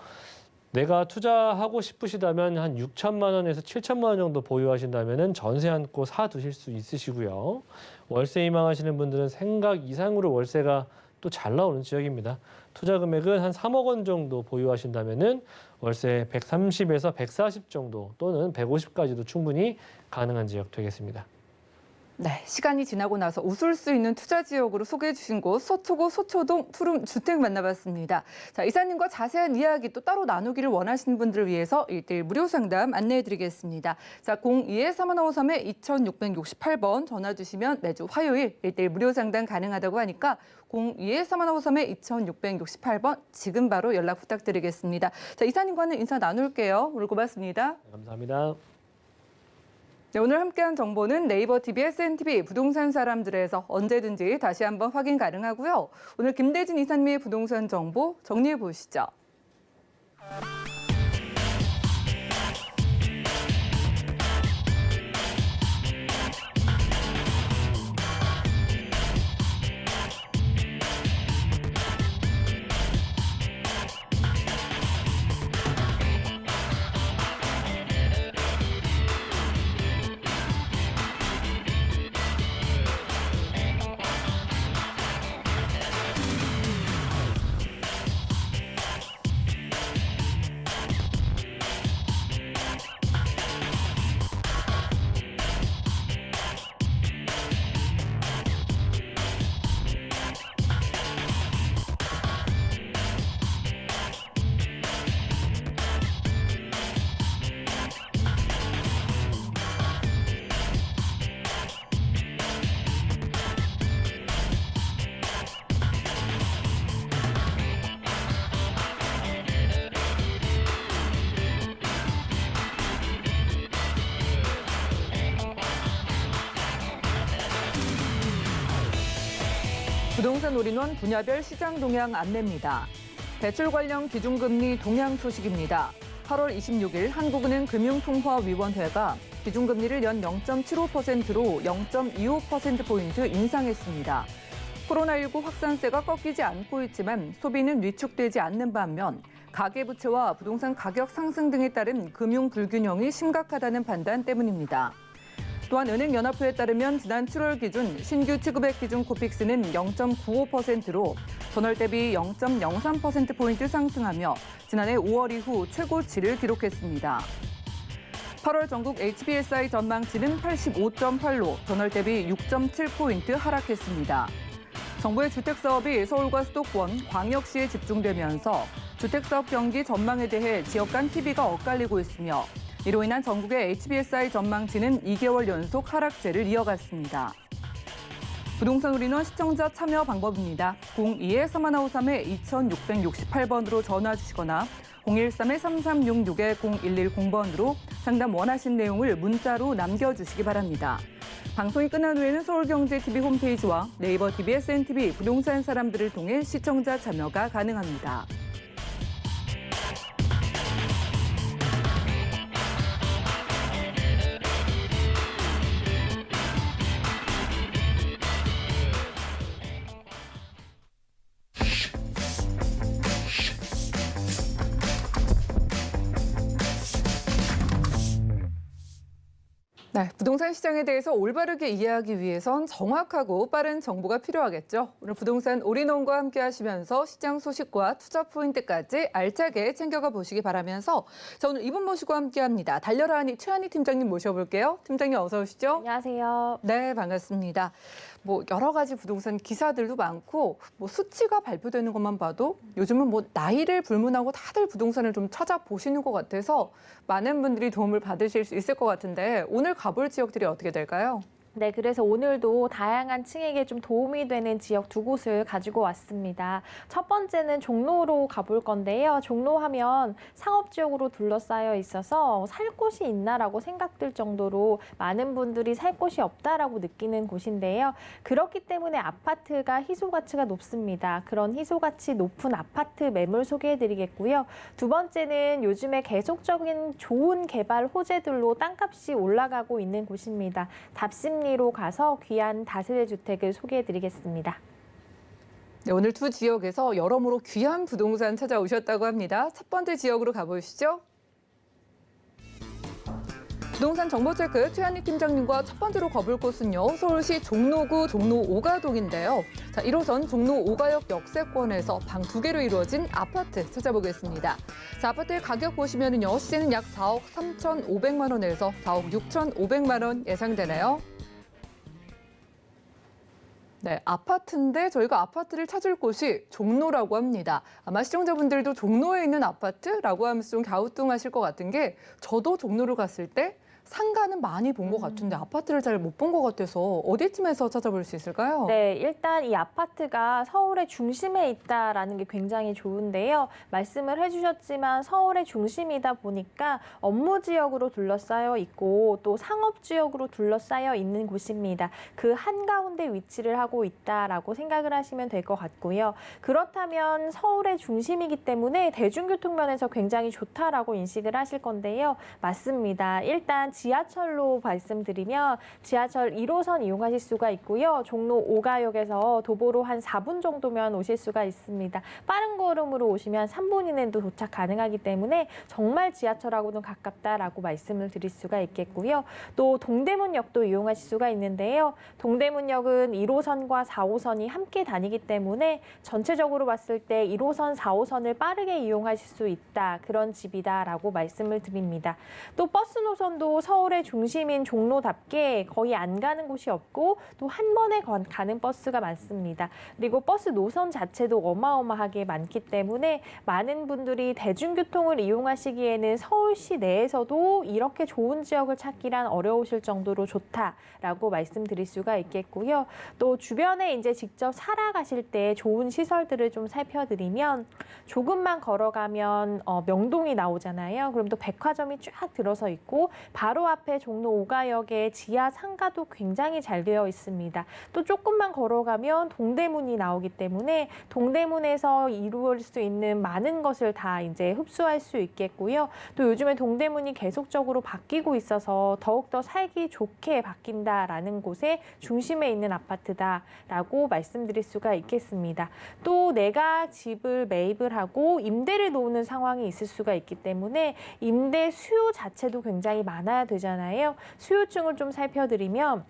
[SPEAKER 3] 내가 투자하고 싶으시다면 한 6천만 원에서 7천만 원 정도 보유하신다면 전세 안고 사두실 수 있으시고요. 월세 희망하시는 분들은 생각 이상으로 월세가 또 잘 나오는 지역입니다. 투자 금액은 한 3억 원 정도 보유하신다면 월세 130에서 140 정도 또는 150까지도 충분히 가능한 지역 되겠습니다.
[SPEAKER 2] 네, 시간이 지나고 나서 웃을 수 있는 투자 지역으로 소개해 주신 곳 서초구 서초동 푸름 주택 만나봤습니다. 자, 이사님과 자세한 이야기 또 따로 나누기를 원하시는 분들을 위해서 1:1 무료 상담 안내해 드리겠습니다. 자, 02-3153-2668번 전화 주시면 매주 화요일 1:1 무료 상담 가능하다고 하니까 02-3153-2668번 지금 바로 연락 부탁드리겠습니다. 자, 이사님과는 인사 나눌게요. 오늘 고맙습니다.
[SPEAKER 3] 네, 감사합니다.
[SPEAKER 2] 네, 오늘 함께한 정보는 네이버 TV, SNTV 부동산 사람들에서 언제든지 다시 한번 확인 가능하고요. 오늘 김대진 이사님의 부동산 정보 정리해 보시죠. 부동산 올인원 분야별 시장 동향 안내입니다. 대출 관련 기준금리 동향 소식입니다. 8월 26일 한국은행 금융통화위원회가 기준금리를 연 0.75%로 0.25%포인트 인상했습니다. 코로나19 확산세가 꺾이지 않고 있지만 소비는 위축되지 않는 반면 가계부채와 부동산 가격 상승 등에 따른 금융 불균형이 심각하다는 판단 때문입니다. 또한 은행연합회에 따르면 지난 7월 기준 신규 취급액 기준 코픽스는 0.95%로 전월 대비 0.03%포인트 상승하며 지난해 5월 이후 최고치를 기록했습니다. 8월 전국 HBSI 전망치는 85.8로 전월 대비 6.7포인트 하락했습니다. 정부의 주택사업이 서울과 수도권, 광역시에 집중되면서 주택사업 경기 전망에 대해 지역 간 TV가 엇갈리고 있으며 이로 인한 전국의 HBSI 전망치는 2개월 연속 하락세를 이어갔습니다. 부동산 올인원 시청자 참여 방법입니다. 02-3153-2668번으로 전화 주시거나 013-3366-0110번으로 상담 원하신 내용을 문자로 남겨주시기 바랍니다. 방송이 끝난 후에는 서울경제TV 홈페이지와 네이버 TV, SNTV 부동산 사람들을 통해 시청자 참여가 가능합니다. 네, 부동산 시장에 대해서 올바르게 이해하기 위해선 정확하고 빠른 정보가 필요하겠죠. 오늘 부동산 올인원과 함께 하시면서 시장 소식과 투자 포인트까지 알차게 챙겨가 보시기 바라면서 자, 오늘 이분 모시고 함께합니다. 달려라 하니 최한희 팀장님 모셔볼게요. 팀장님 어서 오시죠.
[SPEAKER 1] 안녕하세요.
[SPEAKER 2] 네, 반갑습니다. 여러 가지 부동산 기사들도 많고 수치가 발표되는 것만 봐도 요즘은 나이를 불문하고 다들 부동산을 좀 찾아보시는 것 같아서 많은 분들이 도움을 받으실 수 있을 것 같은데 오늘 가볼 지역들이 어떻게 될까요?
[SPEAKER 4] 네, 그래서 오늘도 다양한 층에게 좀 도움이 되는 지역 두 곳을 가지고 왔습니다. 첫 번째는 종로로 가볼 건데요. 종로하면 상업지역으로 둘러싸여 있어서 살 곳이 있나라고 생각될 정도로 많은 분들이 살 곳이 없다라고 느끼는 곳인데요. 그렇기 때문에 아파트가 희소가치가 높습니다. 그런 희소가치 높은 아파트 매물 소개해드리겠고요. 두 번째는 요즘에 계속적인 좋은 개발 호재들로 땅값이 올라가고 있는 곳입니다. 답심 로 가서 귀한 다세대 주택을 소개해드리겠습니다.
[SPEAKER 2] 네, 오늘 두 지역에서 여러모로 귀한 부동산 찾아오셨다고 합니다. 첫 번째 지역으로 가보시죠. 부동산 정보체크 최한희 팀장님과 첫 번째로 가볼 곳은요. 서울시 종로구 종로 5가동인데요. 자, 1호선 종로 5가역 역세권에서 방 2개로 이루어진 아파트 찾아보겠습니다. 자, 아파트의 가격 보시면은요. 시세는 약 4억 3,500만 원에서 4억 6,500만 원 예상되네요. 네, 아파트인데 저희가 아파트를 찾을 곳이 종로라고 합니다. 아마 시청자분들도 종로에 있는 아파트라고 하면서 좀 갸우뚱하실 것 같은 게 저도 종로를 갔을 때 상가는 많이 본 것 같은데 아파트를 잘 못 본 것 같아서 어디쯤에서 찾아볼 수 있을까요?
[SPEAKER 4] 네, 일단 이 아파트가 서울의 중심에 있다라는 게 굉장히 좋은데요. 말씀을 해주셨지만 서울의 중심이다 보니까 업무 지역으로 둘러싸여 있고 또 상업 지역으로 둘러싸여 있는 곳입니다. 그 한가운데 위치를 하고 있다라고 생각을 하시면 될 것 같고요. 그렇다면 서울의 중심이기 때문에 대중교통면에서 굉장히 좋다라고 인식을 하실 건데요. 맞습니다. 일단 지하철로 말씀드리면 지하철 1호선 이용하실 수가 있고요. 종로 5가역에서 도보로 한 4분 정도면 오실 수가 있습니다. 빠른 걸음으로 오시면 3분 이내도 도착 가능하기 때문에 정말 지하철하고는 가깝다라고 말씀을 드릴 수가 있겠고요. 또 동대문역도 이용하실 수가 있는데요. 동대문역은 1호선과 4호선이 함께 다니기 때문에 전체적으로 봤을 때 1호선, 4호선을 빠르게 이용하실 수 있다. 그런 집이다라고 말씀을 드립니다. 또 버스 노선도 서울의 중심인 종로답게 거의 안 가는 곳이 없고 또 한 번에 가는 버스가 많습니다. 그리고 버스 노선 자체도 어마어마하게 많기 때문에 많은 분들이 대중교통을 이용하시기에는 서울시 내에서도 이렇게 좋은 지역을 찾기란 어려우실 정도로 좋다라고 말씀드릴 수가 있겠고요. 또 주변에 이제 직접 살아가실 때 좋은 시설들을 좀 살펴드리면 조금만 걸어가면 명동이 나오잖아요. 그럼 또 백화점이 쫙 들어서 있고 바로 바로 앞에 종로 5가역에 지하 상가도 굉장히 잘 되어 있습니다. 또 조금만 걸어가면 동대문이 나오기 때문에 동대문에서 이루어질 수 있는 많은 것을 다 이제 흡수할 수 있겠고요. 또 요즘에 동대문이 계속적으로 바뀌고 있어서 더욱더 살기 좋게 바뀐다라는 곳에 중심에 있는 아파트다라고 말씀드릴 수가 있겠습니다. 또 내가 집을 매입을 하고 임대를 놓는 상황이 있을 수가 있기 때문에 임대 수요 자체도 굉장히 많아야 되잖아요. 수요층을 좀 살펴드리면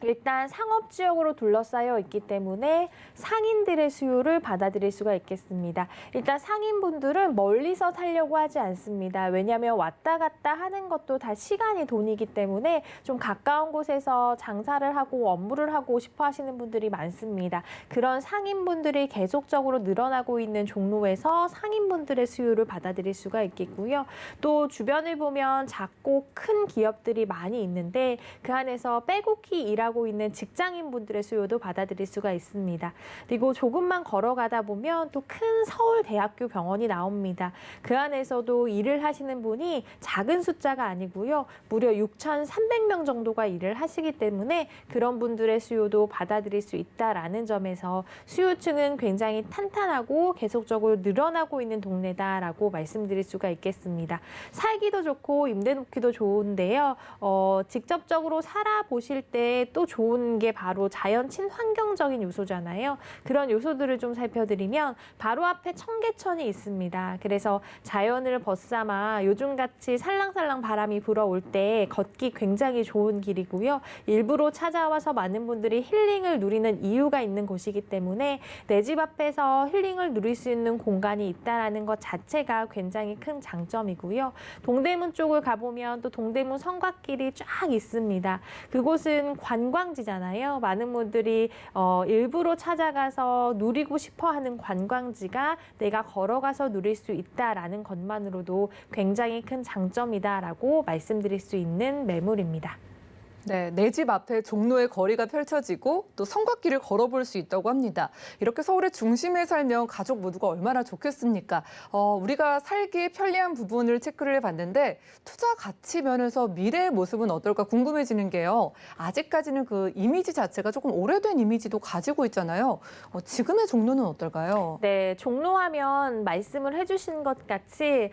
[SPEAKER 4] 일단 상업지역으로 둘러싸여 있기 때문에 상인들의 수요를 받아들일 수가 있겠습니다. 일단 상인분들은 멀리서 살려고 하지 않습니다. 왜냐하면 왔다 갔다 하는 것도 다 시간이 돈이기 때문에 좀 가까운 곳에서 장사를 하고 업무를 하고 싶어 하시는 분들이 많습니다. 그런 상인분들이 계속적으로 늘어나고 있는 종로에서 상인분들의 수요를 받아들일 수가 있겠고요. 또 주변을 보면 작고 큰 기업들이 많이 있는데 그 안에서 빼곡히 일하고 있는 직장인분들의 수요도 받아들일 수가 있습니다. 그리고 조금만 걸어가다 보면 또 큰 서울대학교 병원이 나옵니다. 그 안에서도 일을 하시는 분이 작은 숫자가 아니고요. 무려 6,300명 정도가 일을 하시기 때문에 그런 분들의 수요도 받아들일 수 있다라는 점에서 수요층은 굉장히 탄탄하고 계속적으로 늘어나고 있는 동네다라고 말씀드릴 수가 있겠습니다. 살기도 좋고 임대 놓기도 좋은데요. 직접적으로 살아보실 때 또 좋은 게 바로 자연 친환경적인 요소잖아요. 그런 요소들을 좀 살펴드리면 바로 앞에 청계천이 있습니다. 그래서 자연을 벗삼아 요즘같이 살랑살랑 바람이 불어올 때 걷기 굉장히 좋은 길이고요. 일부러 찾아와서 많은 분들이 힐링을 누리는 이유가 있는 곳이기 때문에 내 집 앞에서 힐링을 누릴 수 있는 공간이 있다는 것 자체가 굉장히 큰 장점이고요. 동대문 쪽을 가보면 또 동대문 성곽길이 쫙 있습니다. 그곳은 관광지잖아요. 많은 분들이 일부러 찾아가서 누리고 싶어하는 관광지가 내가 걸어가서 누릴 수 있다라는 것만으로도 굉장히 큰 장점이다라고 말씀드릴 수 있는 매물입니다.
[SPEAKER 2] 네, 내 집 앞에 종로의 거리가 펼쳐지고 또 성곽길을 걸어볼 수 있다고 합니다. 이렇게 서울의 중심에 살면 가족 모두가 얼마나 좋겠습니까? 우리가 살기에 편리한 부분을 체크를 해봤는데 투자 가치 면에서 미래의 모습은 어떨까 궁금해지는 게요. 아직까지는 그 이미지 자체가 조금 오래된 이미지도 가지고 있잖아요. 지금의 종로는 어떨까요?
[SPEAKER 4] 네, 종로하면 말씀을 해주신 것 같이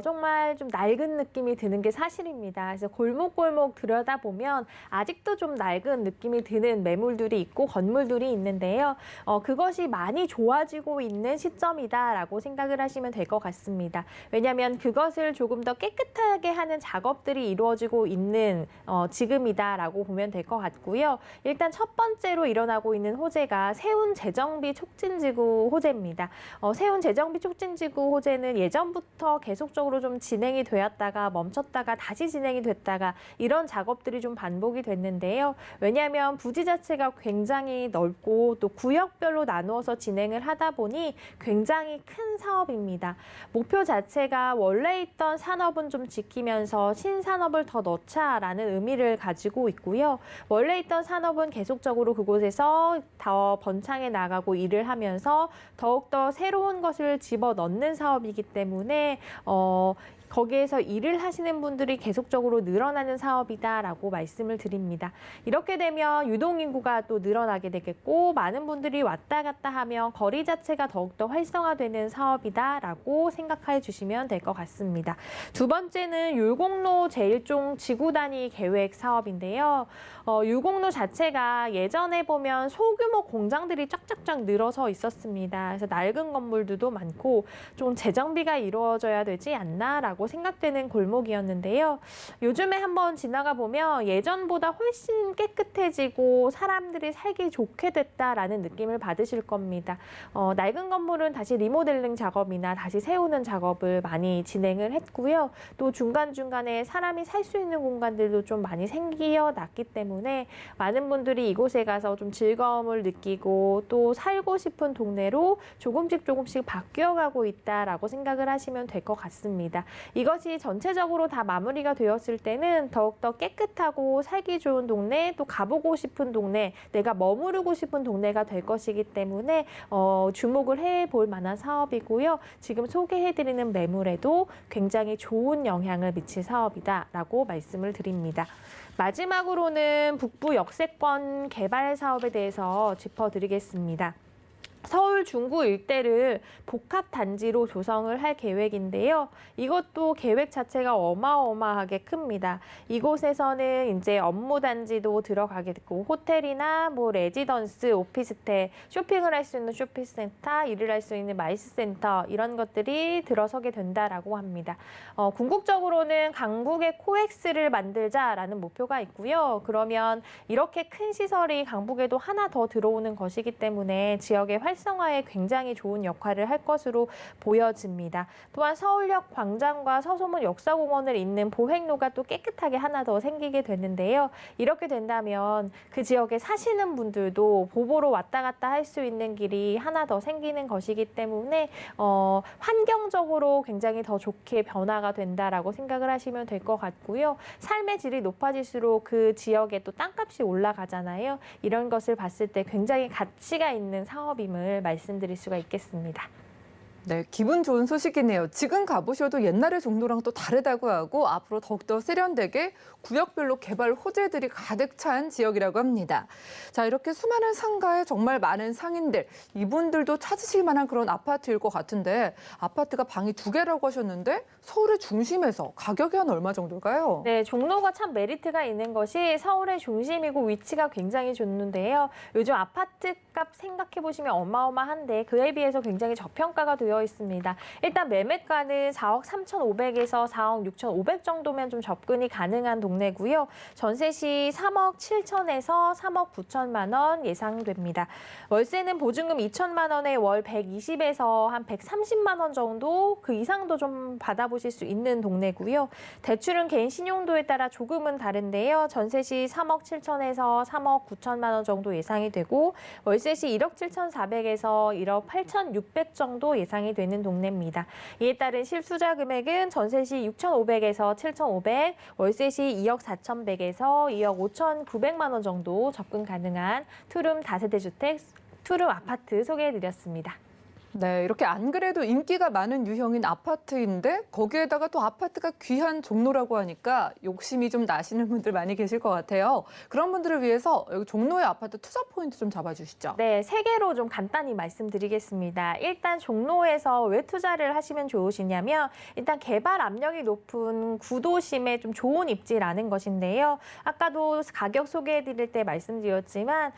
[SPEAKER 4] 정말 좀 낡은 느낌이 드는 게 사실입니다. 그래서 골목골목 들여다보면 아직도 좀 낡은 느낌이 드는 매물들이 있고 건물들이 있는데요. 그것이 많이 좋아지고 있는 시점이다라고 생각을 하시면 될 것 같습니다. 왜냐하면 그것을 조금 더 깨끗하게 하는 작업들이 이루어지고 있는 지금이다라고 보면 될 것 같고요. 일단 첫 번째로 일어나고 있는 호재가 세운 재정비 촉진지구 호재입니다. 세운 재정비 촉진지구 호재는 예전부터 계속적으로 좀 진행이 되었다가 멈췄다가 다시 진행이 됐다가 이런 작업들이 좀 반복이 됐는데요. 왜냐하면 부지 자체가 굉장히 넓고 또 구역별로 나누어서 진행을 하다 보니 굉장히 큰 사업입니다. 목표 자체가 원래 있던 산업은 좀 지키면서 신산업을 더 넣자라는 의미를 가지고 있고요. 원래 있던 산업은 계속적으로 그곳에서 더 번창해 나가고 일을 하면서 더욱더 새로운 것을 집어넣는 사업이기 때문에 거기에서 일을 하시는 분들이 계속적으로 늘어나는 사업이다라고 말씀을 드립니다. 이렇게 되면 유동인구가 또 늘어나게 되겠고 많은 분들이 왔다 갔다 하면 거리 자체가 더욱더 활성화되는 사업이다라고 생각해 주시면 될 것 같습니다. 두 번째는 율곡로 제1종 지구단위 계획 사업인데요. 율곡로 자체가 예전에 보면 소규모 공장들이 쫙쫙쫙 늘어서 있었습니다. 그래서 낡은 건물들도 많고 좀 재정비가 이루어져야 되지 않나라고 생각되는 골목이었는데요. 요즘에 한번 지나가 보면 예전보다 훨씬 깨끗해지고 사람들이 살기 좋게 됐다라는 느낌을 받으실 겁니다. 낡은 건물은 다시 리모델링 작업이나 다시 세우는 작업을 많이 진행을 했고요. 또 중간중간에 사람이 살 수 있는 공간들도 좀 많이 생겨났기 때문에 많은 분들이 이곳에 가서 좀 즐거움을 느끼고 또 살고 싶은 동네로 조금씩 바뀌어가고 있다라고 생각을 하시면 될 것 같습니다. 이것이 전체적으로 다 마무리가 되었을 때는 더욱더 깨끗하고 살기 좋은 동네, 또 가보고 싶은 동네, 내가 머무르고 싶은 동네가 될 것이기 때문에 주목을 해볼 만한 사업이고요. 지금 소개해드리는 매물에도 굉장히 좋은 영향을 미칠 사업이다라고 말씀을 드립니다. 마지막으로는 북부 역세권 개발 사업에 대해서 짚어드리겠습니다. 서울 중구 일대를 복합단지로 조성을 할 계획인데요. 이것도 계획 자체가 어마어마하게 큽니다. 이곳에서는 이제 업무단지도 들어가게 되고 호텔이나 뭐 레지던스, 오피스텔, 쇼핑을 할 수 있는 쇼핑센터, 일을 할 수 있는 마이스센터 이런 것들이 들어서게 된다라고 합니다. 궁극적으로는 강북의 코엑스를 만들자라는 목표가 있고요. 그러면 이렇게 큰 시설이 강북에도 하나 더 들어오는 것이기 때문에 지역의 활성화에 굉장히 좋은 역할을 할 것으로 보여집니다. 또한 서울역 광장과 서소문 역사공원을 잇는 보행로가 또 깨끗하게 하나 더 생기게 되는데요. 이렇게 된다면 그 지역에 사시는 분들도 보보로 왔다 갔다 할 수 있는 길이 하나 더 생기는 것이기 때문에 환경적으로 굉장히 더 좋게 변화가 된다라고 생각을 하시면 될 것 같고요. 삶의 질이 높아질수록 그 지역에 또 땅값이 올라가잖아요. 이런 것을 봤을 때 굉장히 가치가 있는 사업임을 말씀드릴 수가 있겠습니다.
[SPEAKER 2] 네, 기분 좋은 소식이네요. 지금 가보셔도 옛날의 종로랑 또 다르다고 하고 앞으로 더욱더 세련되게 구역별로 개발 호재들이 가득 찬 지역이라고 합니다. 자, 이렇게 수많은 상가에 정말 많은 상인들, 이분들도 찾으실 만한 그런 아파트일 것 같은데 아파트가 방이 2개라고 하셨는데 서울의 중심에서 가격이 한 얼마 정도일까요?
[SPEAKER 4] 네, 종로가 참 메리트가 있는 것이 서울의 중심이고 위치가 굉장히 좋는데요. 요즘 아파트 값 생각해 보시면 어마어마한데 그에 비해서 굉장히 저평가가 되어 있습니다. 일단 매매가는 4억 3,500에서 4억 6,500 정도면 좀 접근이 가능한 동네고요. 전세 시 3억 7천에서 3억 9천만 원 예상됩니다. 월세는 보증금 2천만 원에 월 120에서 한 130만 원 정도 그 이상도 좀 받아보실 수 있는 동네고요. 대출은 개인 신용도에 따라 조금은 다른데요. 전세 시 3억 7천에서 3억 9천만 원 정도 예상이 되고 월세 시 1억 7,400에서 1억 8,600 정도 예상이 되는 동네입니다. 이에 따른 실투자 금액은 전세 시 6,500에서 7,500, 월세 시 2억 4,100에서 2억 5,900만 원 정도 접근 가능한 투룸 다세대 주택, 투룸 아파트 소개해드렸습니다.
[SPEAKER 2] 네, 이렇게 안 그래도 인기가 많은 유형인 아파트인데 거기에다가 또 아파트가 귀한 종로라고 하니까 욕심이 좀 나시는 분들 많이 계실 것 같아요. 그런 분들을 위해서 여기 종로의 아파트 투자 포인트 좀 잡아주시죠.
[SPEAKER 4] 네, 3개로 좀 간단히 말씀드리겠습니다. 일단 종로에서 왜 투자를 하시면 좋으시냐면 일단 개발 압력이 높은 구도심에 좀 좋은 입지라는 것인데요. 아까도 가격 소개해드릴 때 말씀드렸지만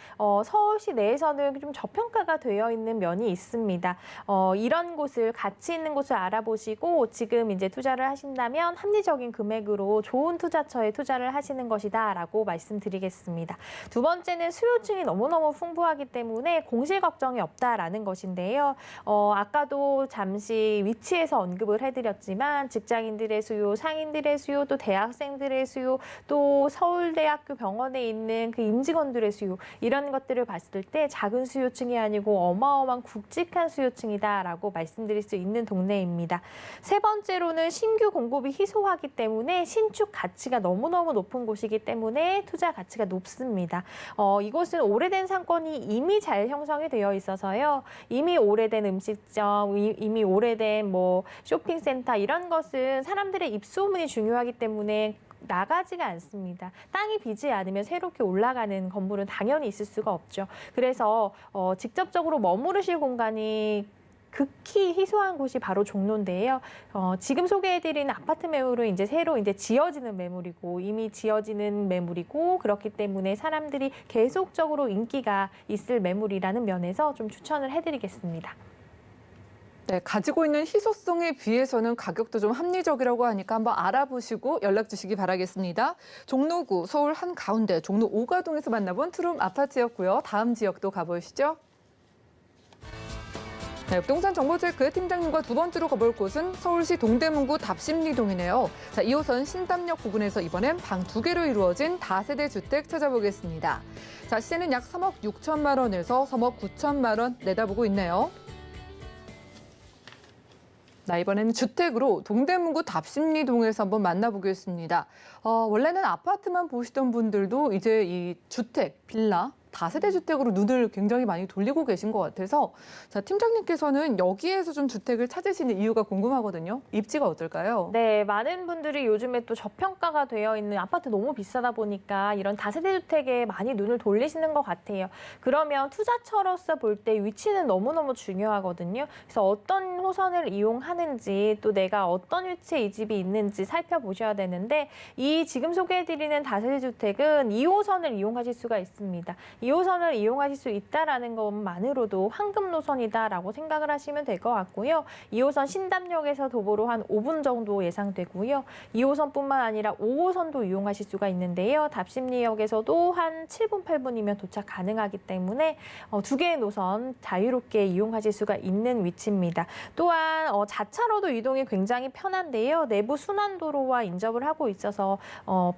[SPEAKER 4] 서울시 내에서는 좀 저평가가 되어 있는 면이 있습니다. 이런 곳을 가치 있는 곳을 알아보시고 지금 이제 투자를 하신다면 합리적인 금액으로 좋은 투자처에 투자를 하시는 것이다라고 말씀드리겠습니다. 두 번째는 수요층이 너무너무 풍부하기 때문에 공실 걱정이 없다라는 것인데요. 아까도 잠시 위치에서 언급을 해드렸지만 직장인들의 수요, 상인들의 수요, 또 대학생들의 수요, 또 서울대학교 병원에 있는 그 임직원들의 수요 이런 것들을 봤을 때 작은 수요층이 아니고 어마어마한 굵직한 수요층 이다라고 말씀드릴 수 있는 동네입니다. 세 번째로는 신규 공급이 희소하기 때문에 신축 가치가 너무너무 높은 곳이기 때문에 투자 가치가 높습니다. 이곳은 오래된 상권이 이미 잘 형성이 되어 있어서요. 이미 오래된 음식점, 이미 오래된 뭐 쇼핑센터 이런 것은 사람들의 입소문이 중요하기 때문에 나가지가 않습니다. 땅이 비지 않으면 새롭게 올라가는 건물은 당연히 있을 수가 없죠. 그래서 직접적으로 머무르실 공간이 극히 희소한 곳이 바로 종로인데요. 지금 소개해드리는 아파트 매물은 이제 새로 이제 지어지는 매물이고 이미 지어지는 매물이고 그렇기 때문에 사람들이 계속적으로 인기가 있을 매물이라는 면에서 좀 추천을 해드리겠습니다.
[SPEAKER 2] 네, 가지고 있는 희소성에 비해서는 가격도 좀 합리적이라고 하니까 한번 알아보시고 연락 주시기 바라겠습니다. 종로구 서울 한가운데 종로 오가동에서 만나본 투룸 아파트였고요. 다음 지역도 가보시죠. 네, 부동산 정보체크 팀장님과 두 번째로 가볼 곳은 서울시 동대문구 답심리동이네요. 자, 2호선 신담역 부근에서 이번엔 방 2개로 이루어진 다세대 주택 찾아보겠습니다. 자, 시세는 약 3억 6천만 원에서 3억 9천만 원 내다보고 있네요. 이번에는 주택으로 동대문구 답심리동에서 한번 만나보겠습니다. 원래는 아파트만 보시던 분들도 이제 이 주택, 빌라, 다세대 주택으로 눈을 굉장히 많이 돌리고 계신 것 같아서 자, 팀장님께서는 여기에서 좀 주택을 찾으시는 이유가 궁금하거든요. 입지가 어떨까요?
[SPEAKER 4] 네, 많은 분들이 요즘에 또 저평가가 되어 있는 아파트 너무 비싸다 보니까 이런 다세대 주택에 많이 눈을 돌리시는 것 같아요. 그러면 투자처로서 볼 때 위치는 너무너무 중요하거든요. 그래서 어떤 호선을 이용하는지 또 내가 어떤 위치에 이 집이 있는지 살펴보셔야 되는데 이 지금 소개해드리는 다세대 주택은 2호선을 이용하실 수가 있습니다. 2호선을 이용하실 수 있다라는 것만으로도 황금 노선이다라고 생각을 하시면 될 것 같고요. 2호선 신담역에서 도보로 한 5분 정도 예상되고요. 2호선뿐만 아니라 5호선도 이용하실 수가 있는데요. 답심리역에서도 한 7분, 8분이면 도착 가능하기 때문에 두 개의 노선 자유롭게 이용하실 수가 있는 위치입니다. 또한 자차로도 이동이 굉장히 편한데요. 내부 순환도로와 인접을 하고 있어서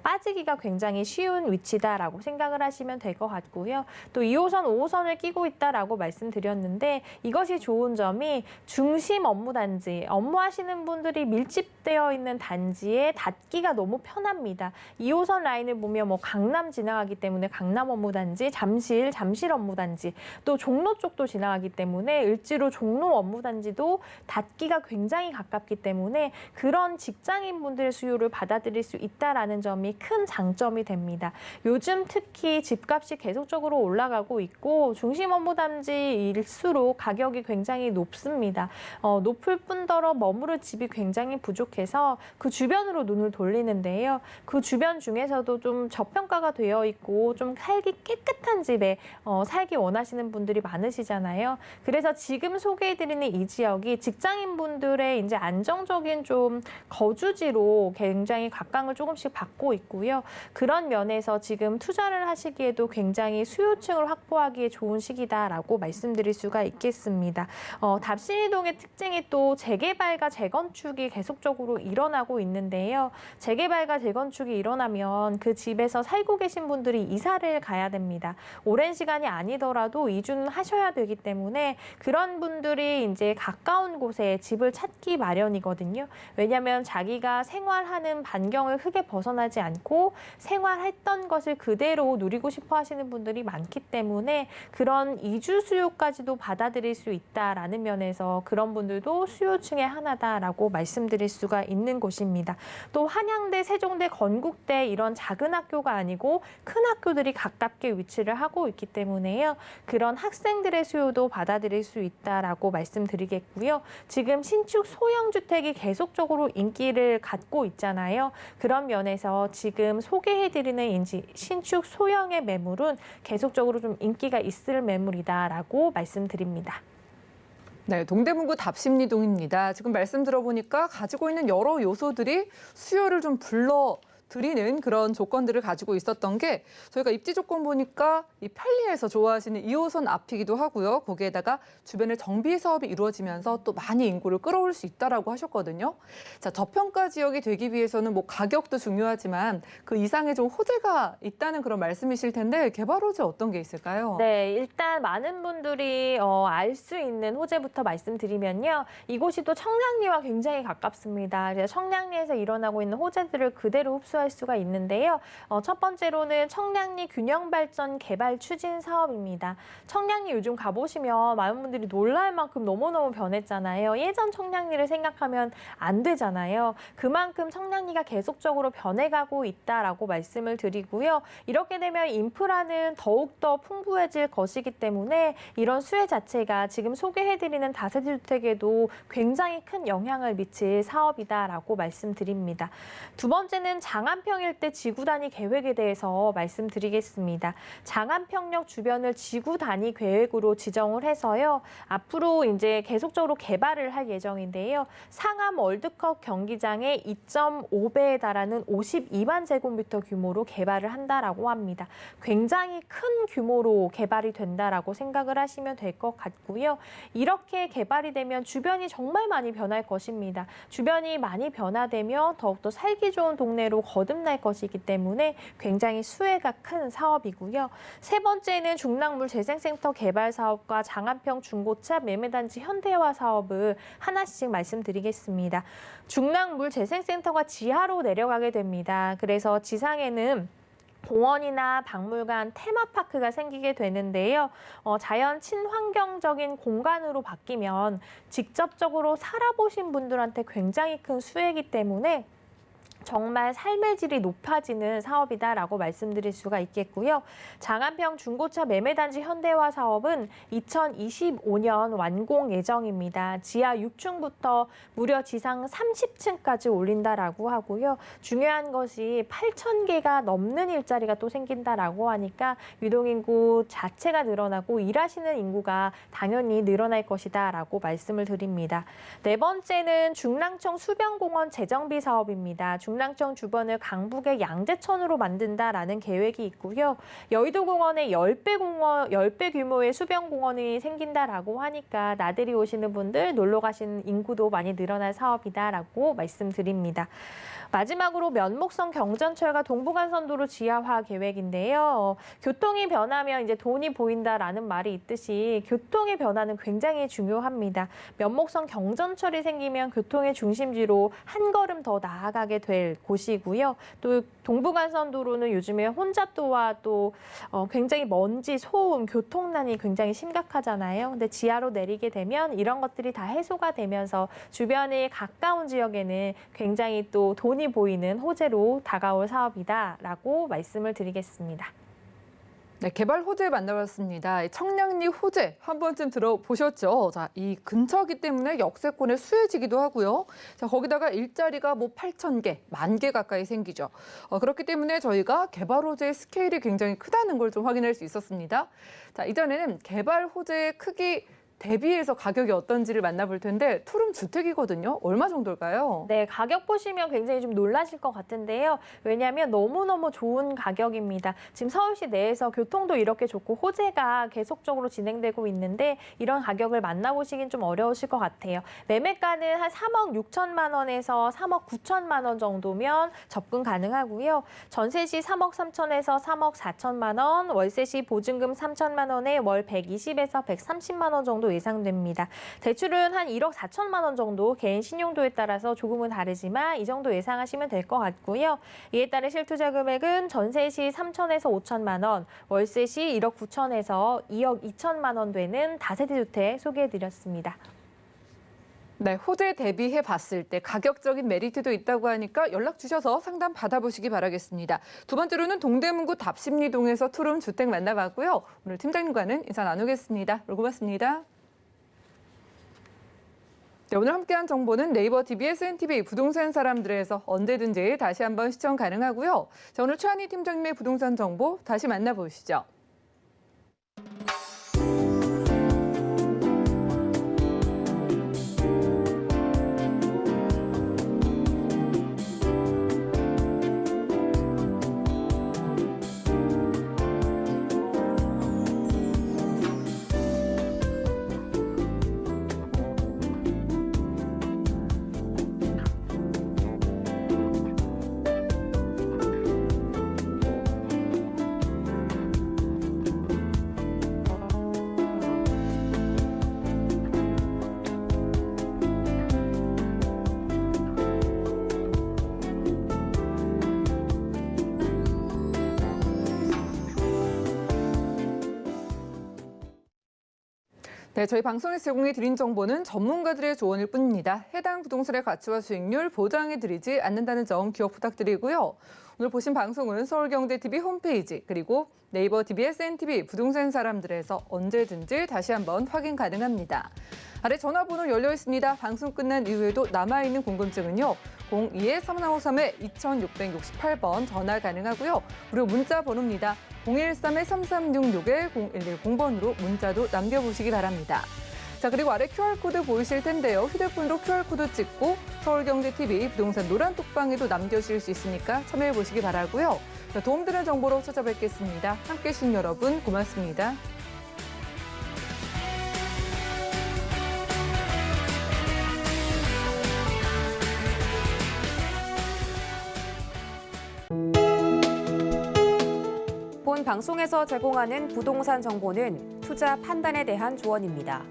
[SPEAKER 4] 빠지기가 굉장히 쉬운 위치다라고 생각을 하시면 될 것 같고요. 또 2호선, 5호선을 끼고 있다라고 말씀드렸는데 이것이 좋은 점이 중심 업무단지, 업무하시는 분들이 밀집되어 있는 단지에 닿기가 너무 편합니다. 2호선 라인을 보면 뭐 강남 지나가기 때문에 강남 업무단지, 잠실 업무단지, 또 종로 쪽도 지나가기 때문에 을지로 종로 업무단지도 닿기가 굉장히 가깝기 때문에 그런 직장인분들의 수요를 받아들일 수 있다라는 점이 큰 장점이 됩니다. 요즘 특히 집값이 계속적으로 올라가고 있고 중심 업무단지일수록 가격이 굉장히 높습니다. 높을 뿐더러 머무를 집이 굉장히 부족해서 그 주변으로 눈을 돌리는데요. 그 주변 중에서도 좀 저평가가 되어 있고 좀 살기 깨끗한 집에 살기 원하시는 분들이 많으시잖아요. 그래서 지금 소개해드리는 이 지역이 직장인분들의 이제 안정적인 좀 거주지로 굉장히 각광을 조금씩 받고 있고요. 그런 면에서 지금 투자를 하시기에도 굉장히 수요층을 확보하기에 좋은 시기다라고 말씀드릴 수가 있겠습니다. 답심리동의 특징이 또 재개발과 재건축이 계속적으로 일어나고 있는데요. 재개발과 재건축이 일어나면 그 집에서 살고 계신 분들이 이사를 가야 됩니다. 오랜 시간이 아니더라도 이주는 하셔야 되기 때문에 그런 분들이 이제 가까운 곳에 집을 찾기 마련이거든요. 왜냐하면 자기가 생활하는 반경을 크게 벗어나지 않고 생활했던 것을 그대로 누리고 싶어 하시는 분들이 많기 때문에 그런 이주 수요까지도 받아들일 수 있다라는 면에서 그런 분들도 수요층의 하나다라고 말씀드릴 수가 있는 곳입니다. 또 한양대, 세종대, 건국대 이런 작은 학교가 아니고 큰 학교들이 가깝게 위치를 하고 있기 때문에요. 그런 학생들의 수요도 받아들일 수 있다라고 말씀드리겠고요. 지금 신축 소형 주택이 계속적으로 인기를 갖고 있잖아요. 그런 면에서 지금 소개해드리는 신축 소형의 매물은 계속적으로 좀 인기가 있을 매물이다라고 말씀드립니다.
[SPEAKER 2] 네, 동대문구 답심리동입니다. 지금 말씀 들어보니까 가지고 있는 여러 요소들이 수요를 좀 드리는 그런 조건들을 가지고 있었던 게 저희가 입지 조건 보니까 이 편리해서 좋아하시는 2호선 앞이기도 하고요. 거기에다가 주변에 정비 사업이 이루어지면서 또 많이 인구를 끌어올 수 있다라고 하셨거든요. 자, 저평가 지역이 되기 위해서는 뭐 가격도 중요하지만 그 이상의 좀 호재가 있다는 그런 말씀이실 텐데 개발 호재 어떤 게 있을까요?
[SPEAKER 4] 네, 일단 많은 분들이 알 수 있는 호재부터 말씀드리면요. 이곳이 또 청량리와 굉장히 가깝습니다. 그래서 청량리에서 일어나고 있는 호재들을 그대로 흡수할 수가 있는데요. 첫 번째로는 청량리 균형발전 개발 추진 사업입니다. 청량리 요즘 가보시면 많은 분들이 놀랄 만큼 너무너무 변했잖아요. 예전 청량리를 생각하면 안 되잖아요. 그만큼 청량리가 계속적으로 변해가고 있다라고 말씀을 드리고요. 이렇게 되면 인프라는 더욱더 풍부해질 것이기 때문에 이런 수혜 자체가 지금 소개해드리는 다세대 주택에도 굉장히 큰 영향을 미칠 사업이다라고 말씀드립니다. 두 번째는 장안평 일대 지구 단위 계획에 대해서 말씀드리겠습니다. 장안평역 주변을 지구 단위 계획으로 지정을 해서요. 앞으로 이제 계속적으로 개발을 할 예정인데요. 상암 월드컵 경기장의 2.5배에 달하는 52만 제곱미터 규모로 개발을 한다라고 합니다. 굉장히 큰 규모로 개발이 된다라고 생각을 하시면 될 것 같고요. 이렇게 개발이 되면 주변이 정말 많이 변할 것입니다. 주변이 많이 변화되면 더욱더 살기 좋은 동네로 거듭날 것이기 때문에 굉장히 수혜가 큰 사업이고요. 세 번째는 중랑물 재생센터 개발 사업과 장안평 중고차 매매단지 현대화 사업을 하나씩 말씀드리겠습니다. 중랑물 재생센터가 지하로 내려가게 됩니다. 그래서 지상에는 공원이나 박물관, 테마파크가 생기게 되는데요. 자연 친환경적인 공간으로 바뀌면 직접적으로 살아보신 분들한테 굉장히 큰 수혜이기 때문에 정말 삶의 질이 높아지는 사업이다라고 말씀드릴 수가 있겠고요. 장안평 중고차 매매단지 현대화 사업은 2025년 완공 예정입니다. 지하 6층부터 무려 지상 30층까지 올린다라고 하고요. 중요한 것이 8,000개가 넘는 일자리가 또 생긴다라고 하니까 유동인구 자체가 늘어나고 일하시는 인구가 당연히 늘어날 것이다라고 말씀을 드립니다. 네 번째는 중랑청 수변공원 재정비 사업입니다. 중랑청 주변을 강북의 양재천으로 만든다라는 계획이 있고요. 여의도공원에 10배 규모의 수변공원이 생긴다라고 하니까 나들이 오시는 분들, 놀러 가시는 인구도 많이 늘어날 사업이다라고 말씀드립니다. 마지막으로 면목성 경전철과 동부간선도로 지하화 계획인데요. 교통이 변하면 이제 돈이 보인다라는 말이 있듯이 교통의 변화는 굉장히 중요합니다. 면목성 경전철이 생기면 교통의 중심지로 한 걸음 더 나아가게 될 곳이고요. 또 동부간선도로는 요즘에 혼잡도와 또 굉장히 먼지, 소음, 교통난이 굉장히 심각하잖아요. 근데 지하로 내리게 되면 이런 것들이 다 해소가 되면서 주변의 가까운 지역에는 굉장히 또 돈이 보이는 호재로 다가올 사업이다라고 말씀을 드리겠습니다.
[SPEAKER 2] 네, 개발 호재 만나봤습니다. 청량리 호재 한 번쯤 들어보셨죠? 자, 이 근처이기 때문에 역세권의 수혜지기도 하고요. 자, 거기다가 일자리가 8,000개, 10,000개 가까이 생기죠. 그렇기 때문에 저희가 개발 호재의 스케일이 굉장히 크다는 걸 좀 확인할 수 있었습니다. 자, 이전에는 개발 호재의 크기 대비해서 가격이 어떤지를 만나볼 텐데 투룸 주택이거든요. 얼마 정도일까요?
[SPEAKER 4] 네, 가격 보시면 굉장히 좀 놀라실 것 같은데요. 왜냐하면 너무너무 좋은 가격입니다. 지금 서울시 내에서 교통도 이렇게 좋고 호재가 계속적으로 진행되고 있는데 이런 가격을 만나보시긴 좀 어려우실 것 같아요. 매매가는 한 3억 6천만 원에서 3억 9천만 원 정도면 접근 가능하고요. 전세 시 3억 3천에서 3억 4천만 원, 월세 시 보증금 3천만 원에 월 120에서 130만 원 정도 예상됩니다. 대출은 한 1억 4천만 원 정도 개인 신용도에 따라서 조금은 다르지만 이 정도 예상하시면 될 것 같고요. 이에 따른 실투자 금액은 전세 시 3천에서 5천만 원, 월세 시 1억 9천에서 2억 2천만 원 되는 다세대 주택 소개해드렸습니다.
[SPEAKER 2] 네, 호재 대비해 봤을 때 가격적인 메리트도 있다고 하니까 연락 주셔서 상담 받아보시기 바라겠습니다. 두 번째로는 동대문구 답심리동에서 투룸 주택 만나봤고요. 오늘 팀장님과는 인사 나누겠습니다. 고맙습니다. 네, 오늘 함께한 정보는 네이버 TV, SNTV 부동산 사람들에서 언제든지 다시 한번 시청 가능하고요. 자, 오늘 최한희 팀장님의 부동산 정보 다시 만나보시죠. 네, 저희 방송에서 제공해 드린 정보는 전문가들의 조언일 뿐입니다. 해당 부동산의 가치와 수익률 보장해 드리지 않는다는 점 기억 부탁드리고요. 오늘 보신 방송은 서울경제TV 홈페이지 그리고 네이버 TV, SNTV 부동산 사람들에서 언제든지 다시 한번 확인 가능합니다. 아래 전화번호 열려 있습니다. 방송 끝난 이후에도 남아있는 궁금증은요. 02-3153-2668번 전화 가능하고요. 무료 문자 번호입니다. 013-3366-0110번으로 문자도 남겨보시기 바랍니다. 자, 그리고 아래 QR코드 보이실 텐데요. 휴대폰으로 QR코드 찍고 서울경제TV 부동산 노란톡방에도 남겨주실 수 있으니까 참여해보시기 바라고요. 자, 도움되는 정보로 찾아뵙겠습니다. 함께해 주신 여러분 고맙습니다.
[SPEAKER 1] 방송에서 제공하는 부동산 정보는 투자 판단에 대한 조언입니다.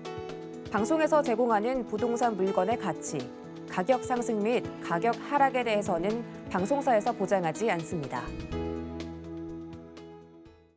[SPEAKER 1] 방송에서 제공하는 부동산 물건의 가치, 가격 상승 및 가격 하락에 대해서는 방송사에서 보장하지 않습니다.